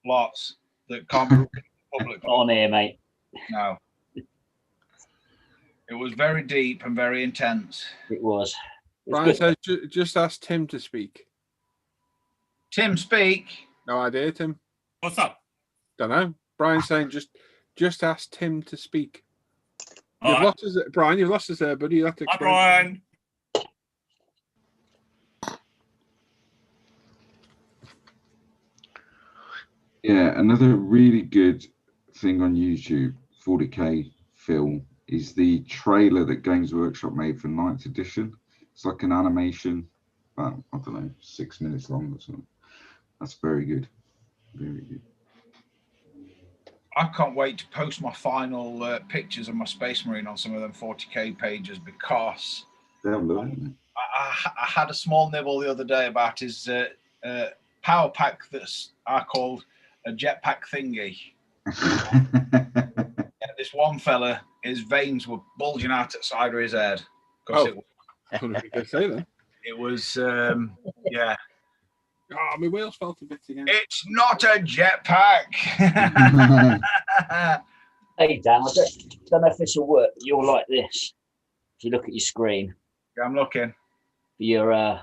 Lots that can't be repeated publicly. On here, mate. No. It was very deep and very intense. It was. Brian says, just ask Tim to speak. Tim, speak. No idea, Tim. What's up? Don't know. Brian's saying, just ask Tim to speak. All You've right. lost us, Brian. You've lost us there, buddy. You have to. Hi, Brian. Yeah, another really good thing on YouTube, 40K film, is the trailer that Games Workshop made for 9th edition. It's like an animation, about, I don't know, 6 minutes long or something. That's very good. Very good. I can't wait to post my final pictures of my Space Marine on some of them 40K pages, because They'll love it. I had a small nibble the other day about his power pack that's I called a jetpack thingy. This one fella, his veins were bulging out at the side of his head. Oh, I couldn't really say that. It was, yeah. Oh, my wheels felt a bit again. It's not a jetpack. Hey, Dan, I don't know if this will work. You're like this. If you look at your screen. Yeah, I'm looking. You're,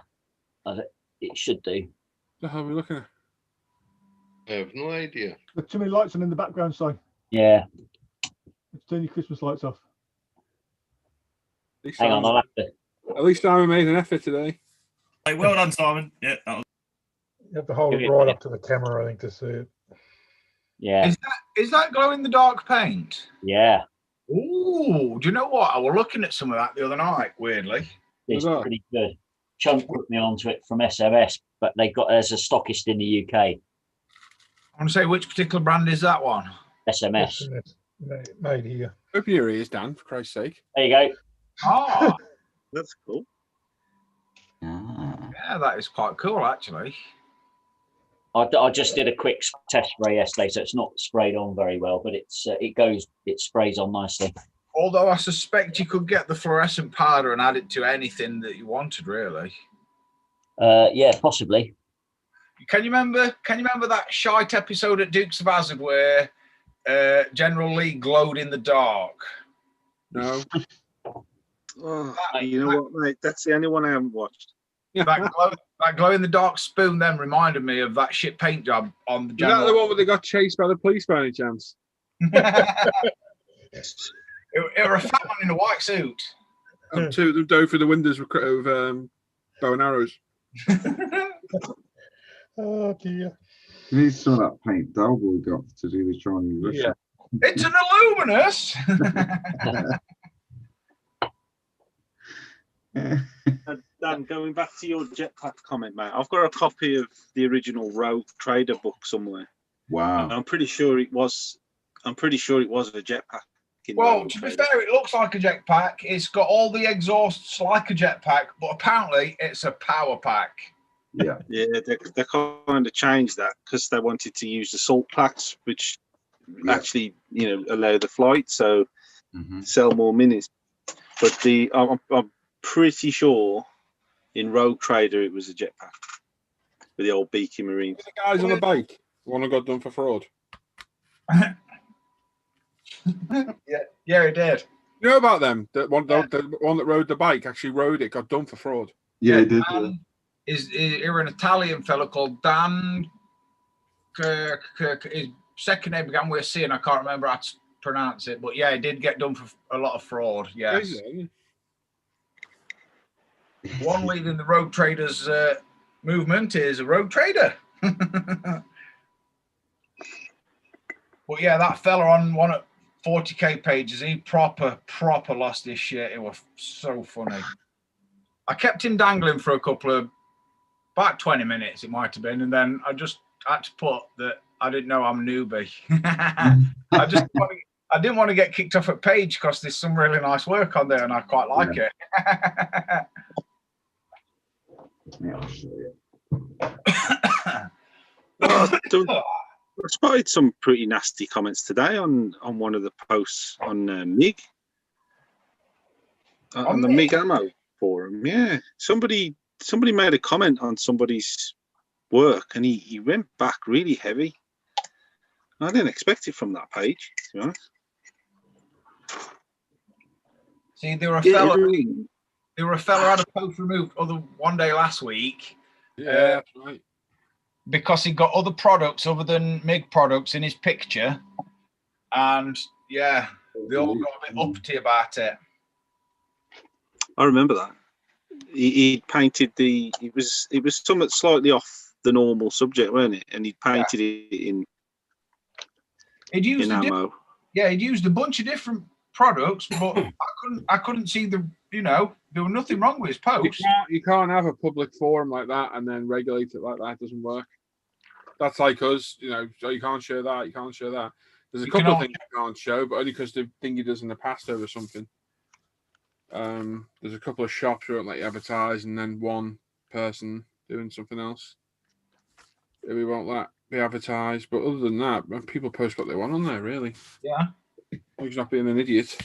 it should do. How are we looking at? I have no idea. There's too many lights on in the background, so Yeah. let's turn your Christmas lights off. Hang on, I'll have to. At least Simon made an effort today. Hey, well done, Simon. Yeah, that was... You have to hold it right up to the camera, I think, to see it. Yeah. Is that glow in the dark paint? Yeah. Ooh, do you know what? I was looking at some of that the other night, weirdly. It's pretty good. Chunk put me onto it from SMS, but they got as a stockist in the UK. I want to say, which particular brand is that one? SMS. Made here. Open your ears, Dan, for Christ's sake. There you go. Oh, That's cool. yeah, that is quite cool, actually. I just did a quick test spray yesterday, so it's not sprayed on very well, but it sprays on nicely. Although I suspect you could get the fluorescent powder and add it to anything that you wanted, really. Yeah, possibly. Can you remember that shite episode at Dukes of Hazzard where General Lee glowed in the dark? No. Oh, you know what, mate? That's the only one I haven't watched. That glow in the dark spoon then reminded me of that shit paint job on the Is General. that the one where they got chased by the police by any chance? It were a fat man in a white suit. And two of them dove through the windows with bow and arrows. Oh dear. You need some of that paint Dalboy got to do the Chinese Russian. Yeah. It's an Illuminous. Dan, going back to your jetpack comment, mate, I've got a copy of the original Rogue Trader book somewhere. Wow. And I'm pretty sure it was a jetpack. Well, to be fair, it looks like a jetpack. It's got all the exhausts like a jetpack, but apparently it's a power pack. Yeah. Yeah, they kind of changed that because they wanted to use the salt packs, which actually, allow the flight, so sell more minis. But I'm pretty sure in Rogue Trader it was a jetpack with the old beaky marine. The guys on the bike, the one who got done for fraud. Yeah, it did. You know about them? The one that rode the bike actually rode it, got done for fraud. Yeah, it did. Is an Italian fellow called Dan. His second name began with a C, and I can't remember how to pronounce it. But yeah, he did get done for a lot of fraud. Yes. One leading the Rogue Traders movement is a Rogue Trader. But yeah, that fella on one of 40K pages, he proper lost his shit. It was so funny. I kept him dangling for about 20 minutes, it might have been, and then I just had to put that I didn't know I'm a newbie. I I didn't want to get kicked off at Page because there's some really nice work on there, and I quite like it. Yeah, I'll show you. I spotted some pretty nasty comments today on one of the posts on MIG. On the MIG ammo forum. Yeah. Somebody made a comment on somebody's work and he went back really heavy. I didn't expect it from that page, to be honest. See, there were a fella had a post removed one day last week. Yeah, right. Because he got other products other than MIG products in his picture, and yeah, they all got a bit uppity about it. I remember that. He painted it was somewhat slightly off the normal subject, wasn't it? And he painted it in ammo. He'd used a bunch of different products, but I couldn't see there was nothing wrong with his post. You can't have a public forum like that and then regulate it like that. It doesn't work. That's like us, so you can't share that, you can't share that. There's a couple of things you can't show, but only because the thing he does in the past over something. There's a couple of shops who won't let you advertise, and then one person doing something else we won't let be advertised. But other than that, people post what they want on there, really. Yeah. He's not being an idiot.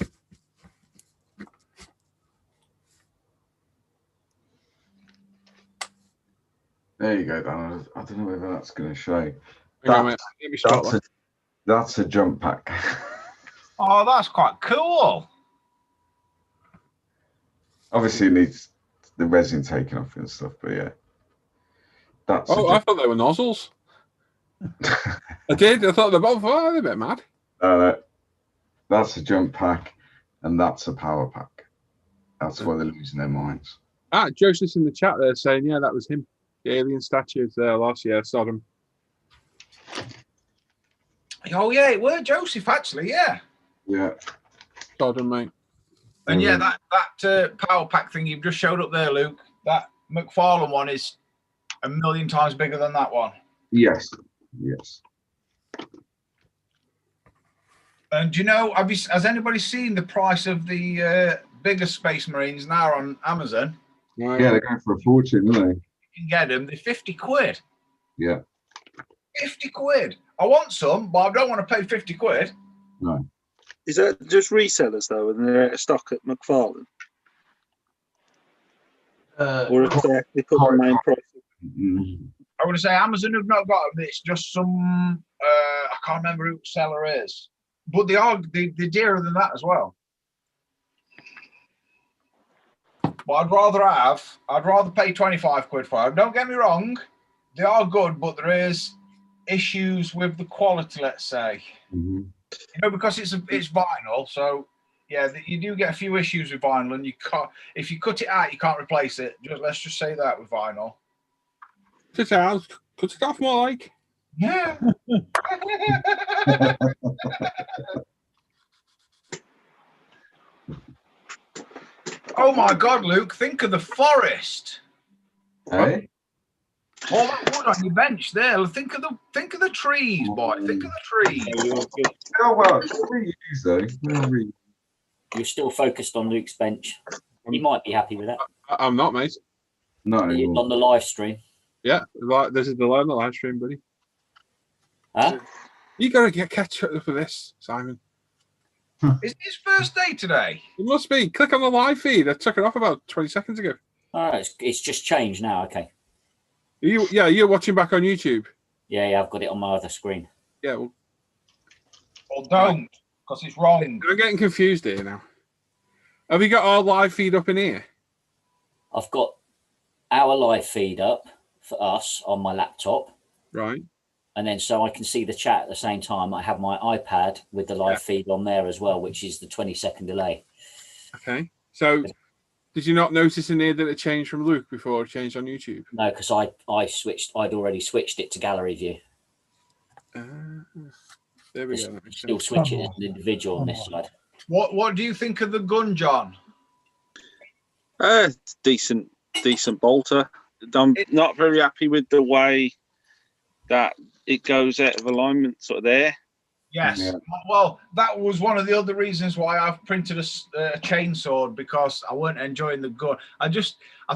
There you go, Dan. I don't know whether that's going to show. That's a jump pack. Oh, that's quite cool. Obviously, it needs the resin taken off and stuff, but yeah. I thought they were nozzles. I did. I thought they're both a bit mad. No, that's a jump pack, and that's a power pack. That's why they're losing their minds. Joseph's in the chat there saying, yeah, that was him. The alien statues there last year, Sodom. Oh, yeah, it were Joseph, actually, yeah. Yeah. Sodom, mate. And yeah, that power pack thing you've just showed up there, Luke, that McFarlane one is a million times bigger than that one. Yes. And do you know, has anybody seen the price of the bigger Space Marines now on Amazon? Yeah, they're going for a fortune, aren't they? You can get them, they're 50 quid. Yeah. 50 quid. I want some, but I don't want to pay 50 quid. No. Is that just resellers though, and they're out of stock at McFarlane? Or if they actually put the main price? I want to say Amazon have not got them. It's just some I can't remember who the seller is, but they're dearer than that as well. But I'd rather pay 25 quid for them. Don't get me wrong, they are good, but there is issues with the quality, let's say. Because it's vinyl, so yeah, you do get a few issues with vinyl, and you can't, if you cut it out, you can't replace it. Let's just say that with vinyl. Cut it out, cut it off more like. Yeah. Oh my God, Luke! Think of the forest. Hey. All that wood on your bench there. Think of the trees, boy. Think of the trees. Oh well, reuse though. You're still focused on Luke's bench. He might be happy with that. I'm not, mate. No. On the live stream. Yeah, this is the live stream, buddy. Huh? You got to catch up with this, Simon. Is it his first day today? It must be. Click on the live feed. I took it off about 20 seconds ago. Oh, it's just changed now. Okay. You're watching back on YouTube. Yeah, I've got it on my other screen. Yeah. Well, don't, because it's wrong. I'm getting confused here now. Have you got our live feed up in here? I've got our live feed up for us on my laptop. Right. And then so I can see the chat at the same time. I have my iPad with the live feed on there as well, which is the 20-second delay. Okay. So did you not notice in here that it changed from Luke before it changed on YouTube? No, because I'd already switched it to gallery view. There we go. Still switch it as an individual on this side. What do you think of the gun, John? Decent bolter. I'm not very happy with the way that it goes out of alignment sort of there. Yes. Yeah. Well, that was one of the other reasons why I've printed a chainsword, because I weren't enjoying the gun. I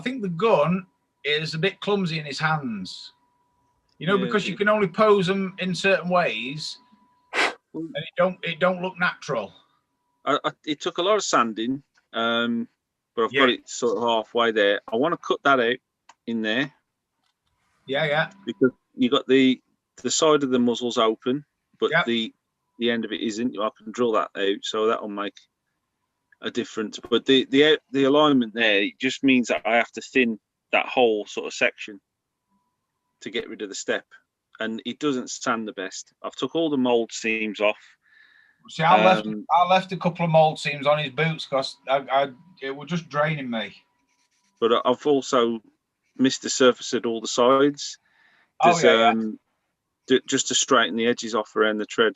think the gun is a bit clumsy in his hands. You know, because you can only pose them in certain ways, and it don't look natural. It took a lot of sanding, but I've got it sort of halfway there. I want to cut that out in there. Yeah. Because you got the side of the muzzle's open, but the end of it isn't. I can drill that out, so that'll make a difference. But the alignment there, it just means that I have to thin that whole sort of section to get rid of the step, and it doesn't sand the best. I've took all the mold seams off. See, I left a couple of mold seams on his boots because it was just draining me. But I've also missed the surface at all the sides. There's, just to straighten the edges off around the tread.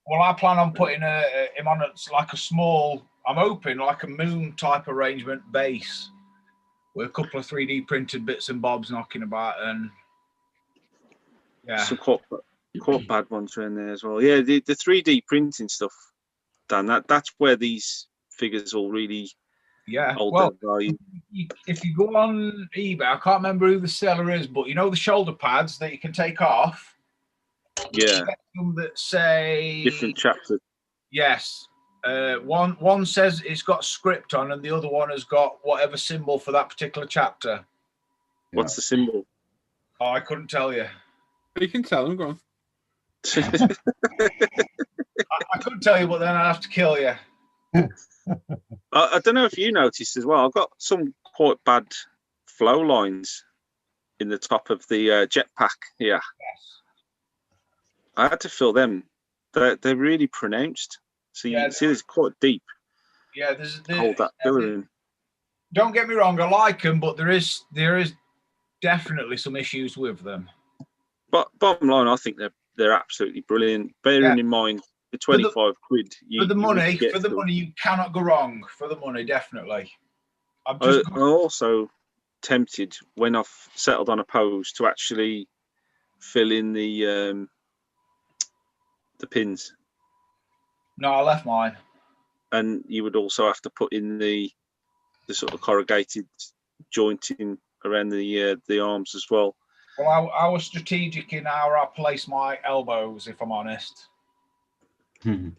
Well, I plan on putting him on like a small, I'm hoping like a moon type arrangement base with a couple of 3D printed bits and bobs knocking about, and some quite bad ones around there as well. Yeah, the 3D printing stuff, Dan, that's where these figures all really hold their value. If you go on eBay, I can't remember who the seller is, but you know the shoulder pads that you can take off? Yeah. Some that say different chapters. Yes. One says it's got script on, and the other one has got whatever symbol for that particular chapter. What's the symbol? Oh, I couldn't tell you. You can tell them, go on. I couldn't tell you, but then I'd have to kill you. I don't know if you noticed as well. I've got some quite bad flow lines in the top of the jetpack here. Yes. I had to fill them. They're really pronounced. So you can see it's quite deep. Yeah, there's hold that filler in. Don't get me wrong, I like them, but there is definitely some issues with them. But bottom line, I think they're absolutely brilliant. Bearing in mind the 25 quid. For the money, you cannot go wrong. For the money, definitely. I'm also tempted when I've settled on a pose to actually fill in the pins. No, I left mine. And you would also have to put in the sort of corrugated jointing around the arms as well. Well, I was strategic in how I place my elbows, if I'm honest. They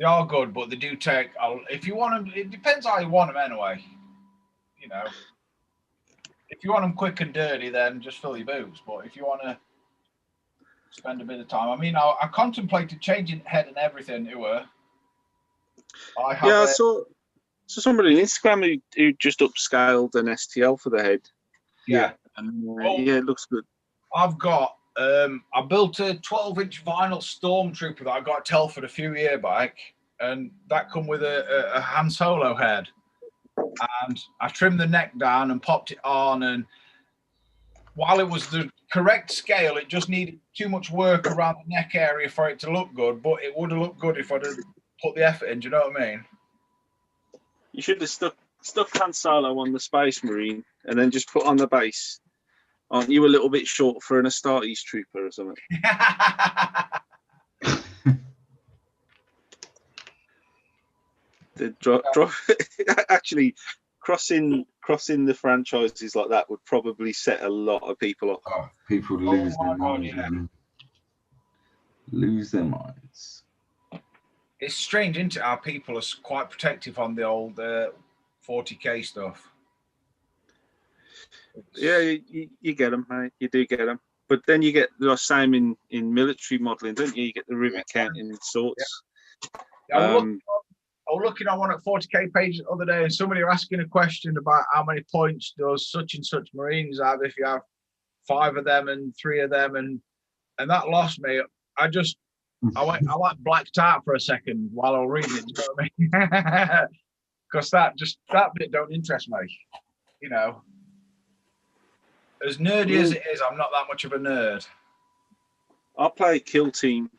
are good, but they do take. If you want them, it depends how you want them anyway. You know, if you want them quick and dirty, then just fill your boots. But if you want to spend a bit of time, I mean, I contemplated changing head and everything to her. I saw somebody on Instagram who just upscaled an STL for the head. Yeah, yeah, it looks good. I've got. I built a 12-inch vinyl Stormtrooper that I got at Telford a few years back, and that come with a Han Solo head. And I trimmed the neck down and popped it on, and while it was the correct scale, it just needed too much work around the neck area for it to look good, but it would have looked good if I'd have put the effort in, do you know what I mean? You should have stuck Han Solo on the Space Marine and then just put on the base. Aren't you a little bit short for an Astartes trooper or something? Actually, crossing the franchises like that would probably set a lot of people off. Oh, people lose their minds. Lose their minds. It's strange, isn't it? How people are quite protective on the old 40k stuff. Yeah, you get them, mate. You do get them. But then you get the same in military modelling, don't you? You get the rivet counting sorts. Yeah. I was looking on one at 40k page the other day, and somebody was asking a question about how many points does such and such Marines have if you have 5 of them and 3 of them, and that lost me. I went blacked out for a second while I was reading it. You know what I mean? Because that bit don't interest me. You know, as nerdy as it is, I'm not that much of a nerd. I play Kill Team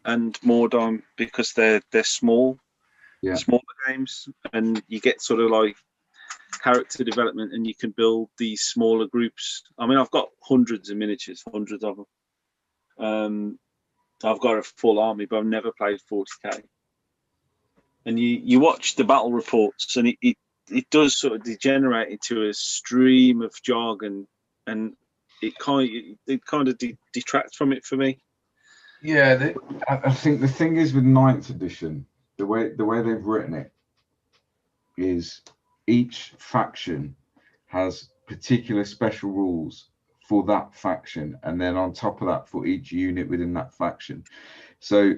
and Mordheim because they're small. Yeah. Smaller games, and you get sort of like character development, and you can build these smaller groups. I mean, I've got hundreds of miniatures, hundreds of them. I've got a full army, but I've never played 40k. And you watch the battle reports, and it does sort of degenerate into a stream of jargon, and it kind of detracts from it for me. Yeah, I think the thing is with 9th edition, the way they've written it is each faction has particular special rules for that faction, and then on top of that for each unit within that faction. So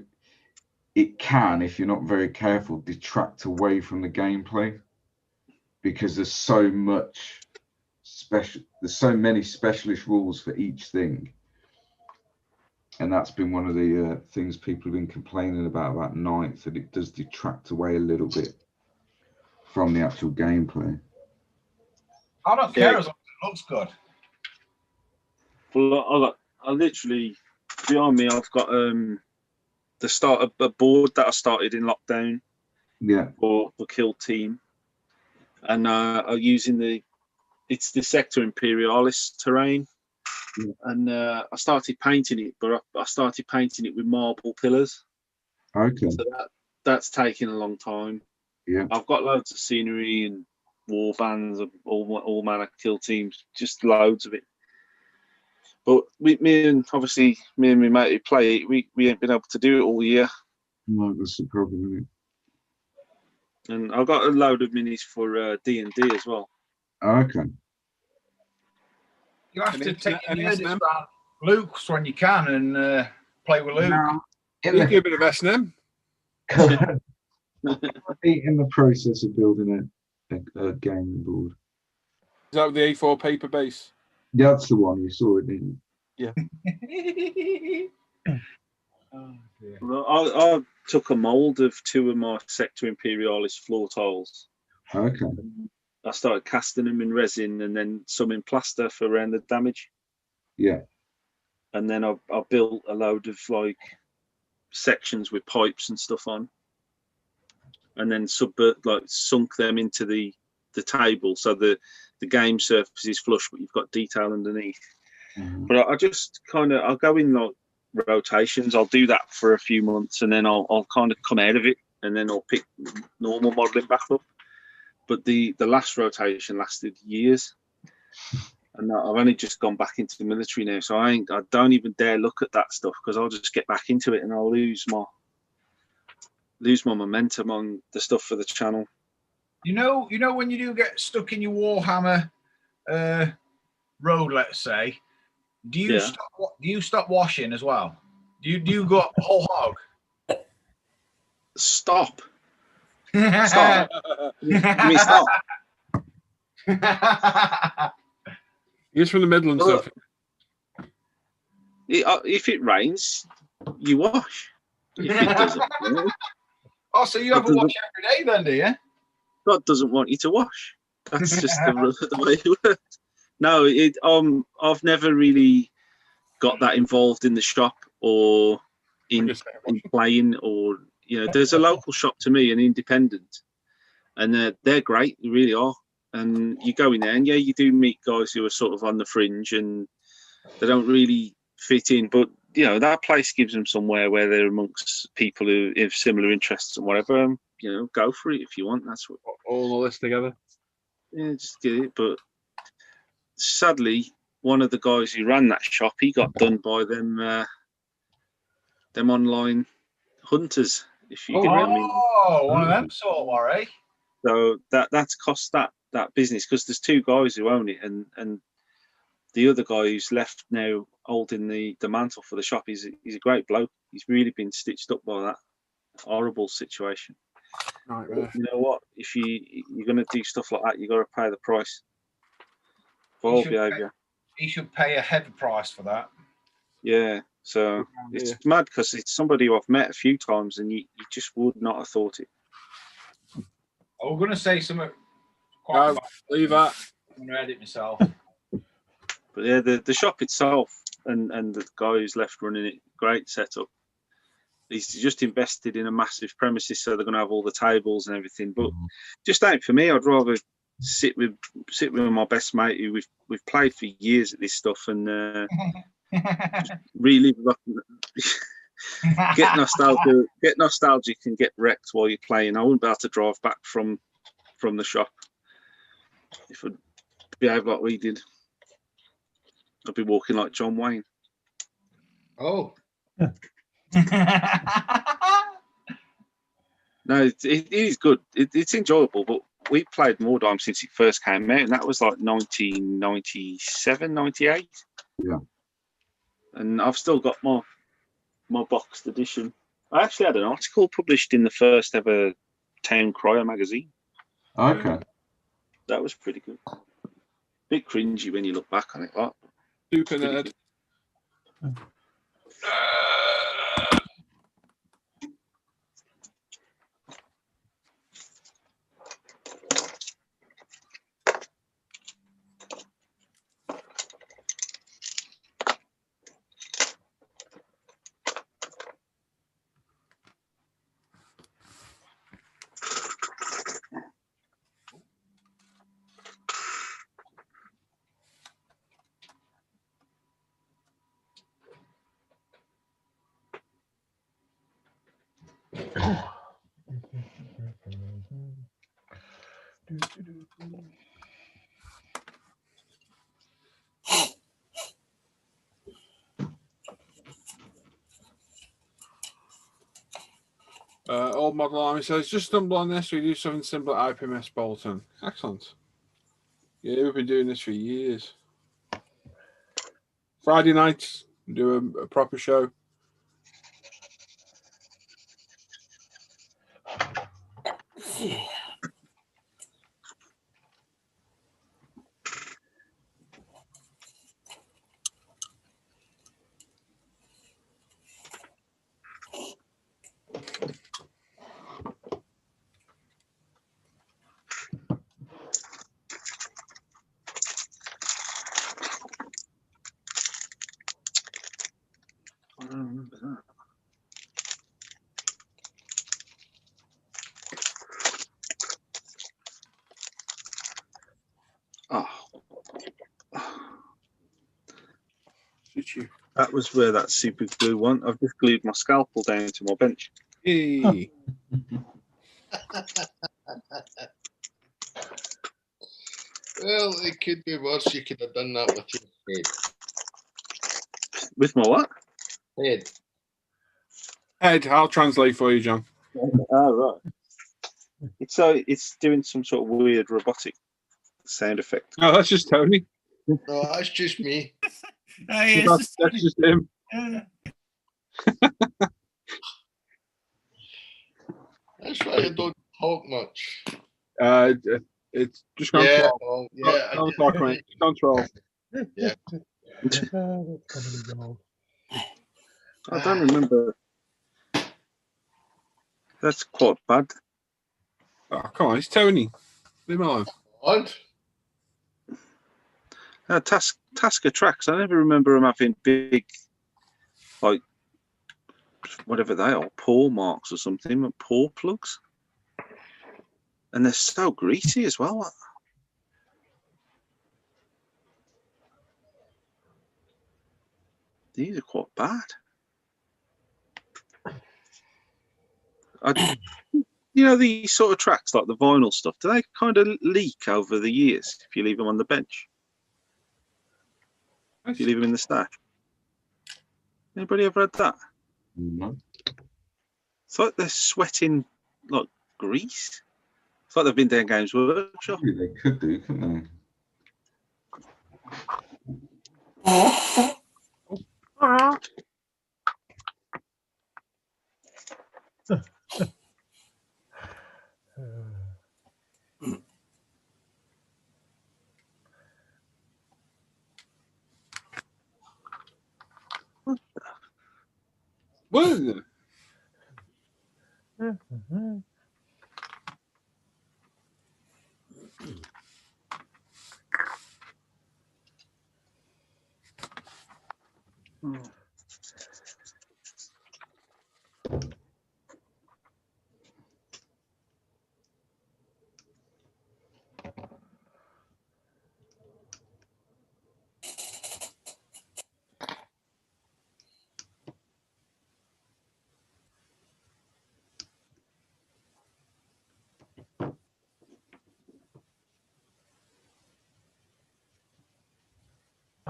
it can, if you're not very careful, detract away from the gameplay, because there's so many specialist rules for each thing. And that's been one of the things people have been complaining about 9th, that it does detract away a little bit from the actual gameplay. I don't care as long as it looks good. Well, I literally, behind me, I've got the start of a board that I started in lockdown. Yeah. For Kill Team, and I'm using it's the Sector Imperialis terrain. Yeah. And I started painting it, but I started painting it with marble pillars. Okay. So that's taking a long time. Yeah. I've got loads of scenery and war bands of all manner Kill Teams, just loads of it. But me and my mate who play it, we ain't been able to do it all year. No, that's the problem, isn't it? And I've got a load of minis for D&D as well. Okay. You have to take your nerds around Luke's when you can and play with Luke. No, you do a bit of S&M. In the process of building a gaming board. Is that with the A4 paper base? Yeah, that's the one. You saw it, didn't you? Yeah. Well, I took a mould of 2 of my Sector Imperialis floor tiles. Okay. I started casting them in resin and then some in plaster for around the damage. Yeah. And then I built a load of like sections with pipes and stuff on, and then sunk them into the table, so the game surface is flush, but you've got detail underneath. Mm-hmm. But I just I'll go in like rotations. I'll do that for a few months, and then I'll kind of come out of it, and then I'll pick normal modelling back up. But the last rotation lasted years, and I've only just gone back into the military now, so I don't even dare look at that stuff, because I'll just get back into it and I'll lose my momentum on the stuff for the channel. You know when you do get stuck in your Warhammer road, let's say, do you stop washing as well? Do you go whole hog? Stop. Stop. Me stop. He's from the Midlands. Well, if it rains, you wash. If it doesn't, oh, so you have a wash every day then, do you? God doesn't want you to wash. That's just the way it works. No, I've never really got that involved in the shop or in playing, or there's a local shop to me, an independent, and they're great, they really are. And you go in there, and you do meet guys who are sort of on the fringe, and they don't really fit in, but that place gives them somewhere where they're amongst people who have similar interests and whatever. Go for it if you want. That's what all the list together. Yeah, just get it. But sadly, one of the guys who ran that shop, he got done by them online hunters. If you get what I mean. Oh, one of them sort of worry. So that's cost that business, because there's 2 guys who own it, and the other guy who's left now holding the mantle for the shop, he's a great bloke. He's really been stitched up by that horrible situation. Right, but you know what? If you're going to do stuff like that, you got to pay the price for all behaviour. He should pay a heavy price for that. Yeah. So it's mad, because it's somebody who I've met a few times, and you just would not have thought it. I was going to say something. No, leave that. I'm going to edit myself. But yeah, the shop itself and the guy who's left running it, great setup. He's just invested in a massive premises, so they're going to have all the tables and everything. But just ain't for me. I'd rather sit with my best mate who we've played for years at this stuff, and just relive get nostalgic and get wrecked while you're playing. I wouldn't be able to drive back from the shop if I'd behave like we did. I'd be walking like John Wayne. Oh. No, it is good. It's enjoyable, but we played more times since it first came out, and that was like 1997, 98. Yeah. And I've still got my boxed edition. I actually had an article published in the first ever Town Crier magazine. Okay. That was pretty good. Bit cringy when you look back on it, like. Super nerd. Old Model Army says, just stumble on this. We do something simple at IPMS Bolton. Excellent. Yeah, we've been doing this for years. Friday nights, do a proper show. Yeah. I don't remember that. Oh. That was where that super glue went. I've just glued my scalpel down to my bench. Hey. Well, it could be worse. You could have done that with your head. With my what? Head. Ed, I'll translate for you, John. Oh, right. It's doing some sort of weird robotic sound effect. No, that's just Tony. No, that's just me. Hey, That's just him. That's why I don't talk much. It's just Yeah, control. well, yeah. Don't talk, mate. Control. Yeah. I don't remember. That's quite bad. Oh, come on, it's Tony. Leave him alone. Odd. Tasker tracks. I never remember them having big, like, whatever they are, paw marks or something, paw plugs. And they're so greasy as well. These are quite bad. You know, these sort of tracks, like the vinyl stuff, do they kind of leak over the years if you leave them on the bench? If you leave them in the stack? Anybody ever had that? No. It's like they're sweating like grease. It's like they've been down Games Workshop. Maybe they could do, couldn't What is it?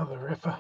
Another effort.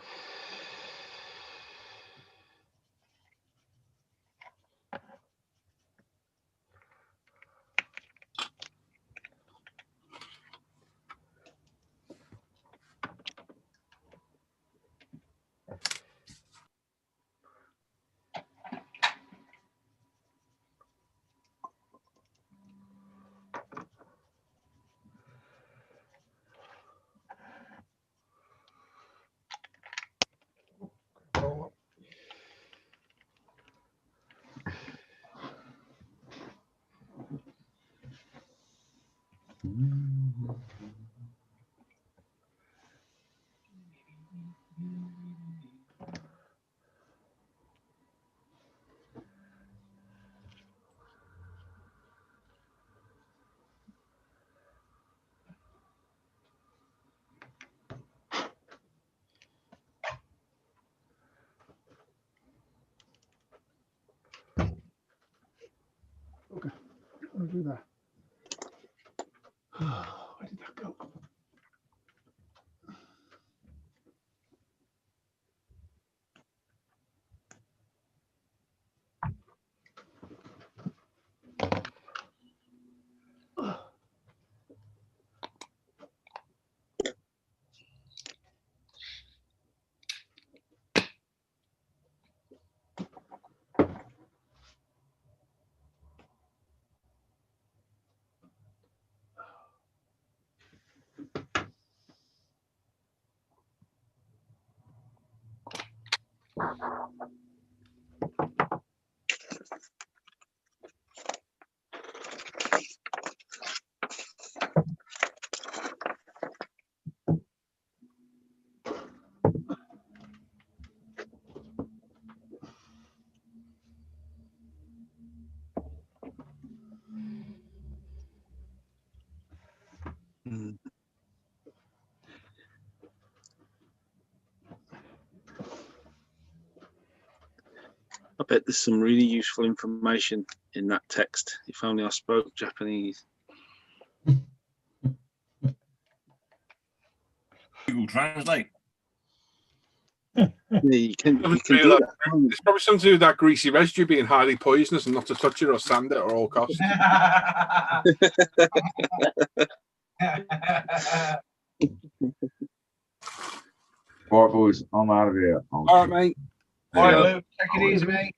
Okay, I'll do that. Where did that go? I bet there's some really useful information in that text. If only I spoke Japanese. Google Translate. Yeah, you can do that. It's probably something to do with that greasy residue being highly poisonous and not to touch it or sand it at all costs. All right, boys, I'm out of here. All right, mate. All right, Luke, take it easy, mate.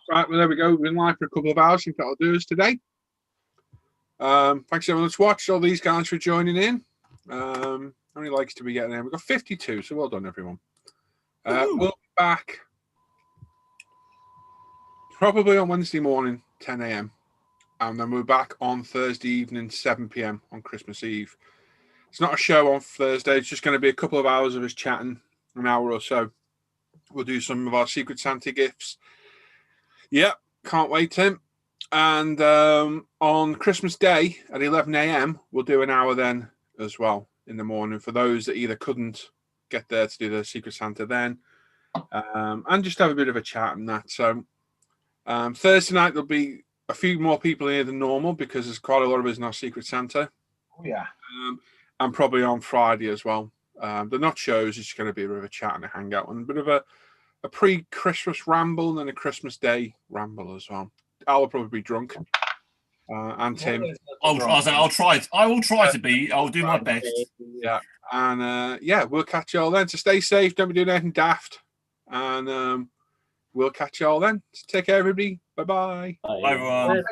Right, well, there we go. We've been live for a couple of hours. I think that'll do us today. Thanks everyone that's watched. All these guys for joining in. How many likes do we get there? We've got 52, so well done, everyone. We'll be back probably on Wednesday morning, 10 a.m. And then we're back on Thursday evening, 7 p.m. on Christmas Eve. It's not a show on Thursday. It's just going to be a couple of hours of us chatting, an hour or so. We'll do some of our Secret Santa gifts. Yep, can't wait, Tim. And on Christmas Day at 11 a.m., we'll do an hour then as well in the morning for those that either couldn't get there to do the Secret Santa then and just have a bit of a chat and that. So Thursday night, there'll be a few more people here than normal because there's quite a lot of us in our Secret Santa. Oh, yeah. And probably on Friday as well. They're not shows. It's just going to be a bit of a chat and a hangout and a bit of a pre-Christmas ramble and then a Christmas Day ramble as well. I'll probably be drunk. And Tim. I'll try. I will try to be. I'll do my best. Yeah. And yeah, we'll catch you all then. So stay safe. Don't be doing anything daft. And we'll catch you all then. So take care, everybody. Bye-bye. Bye, everyone.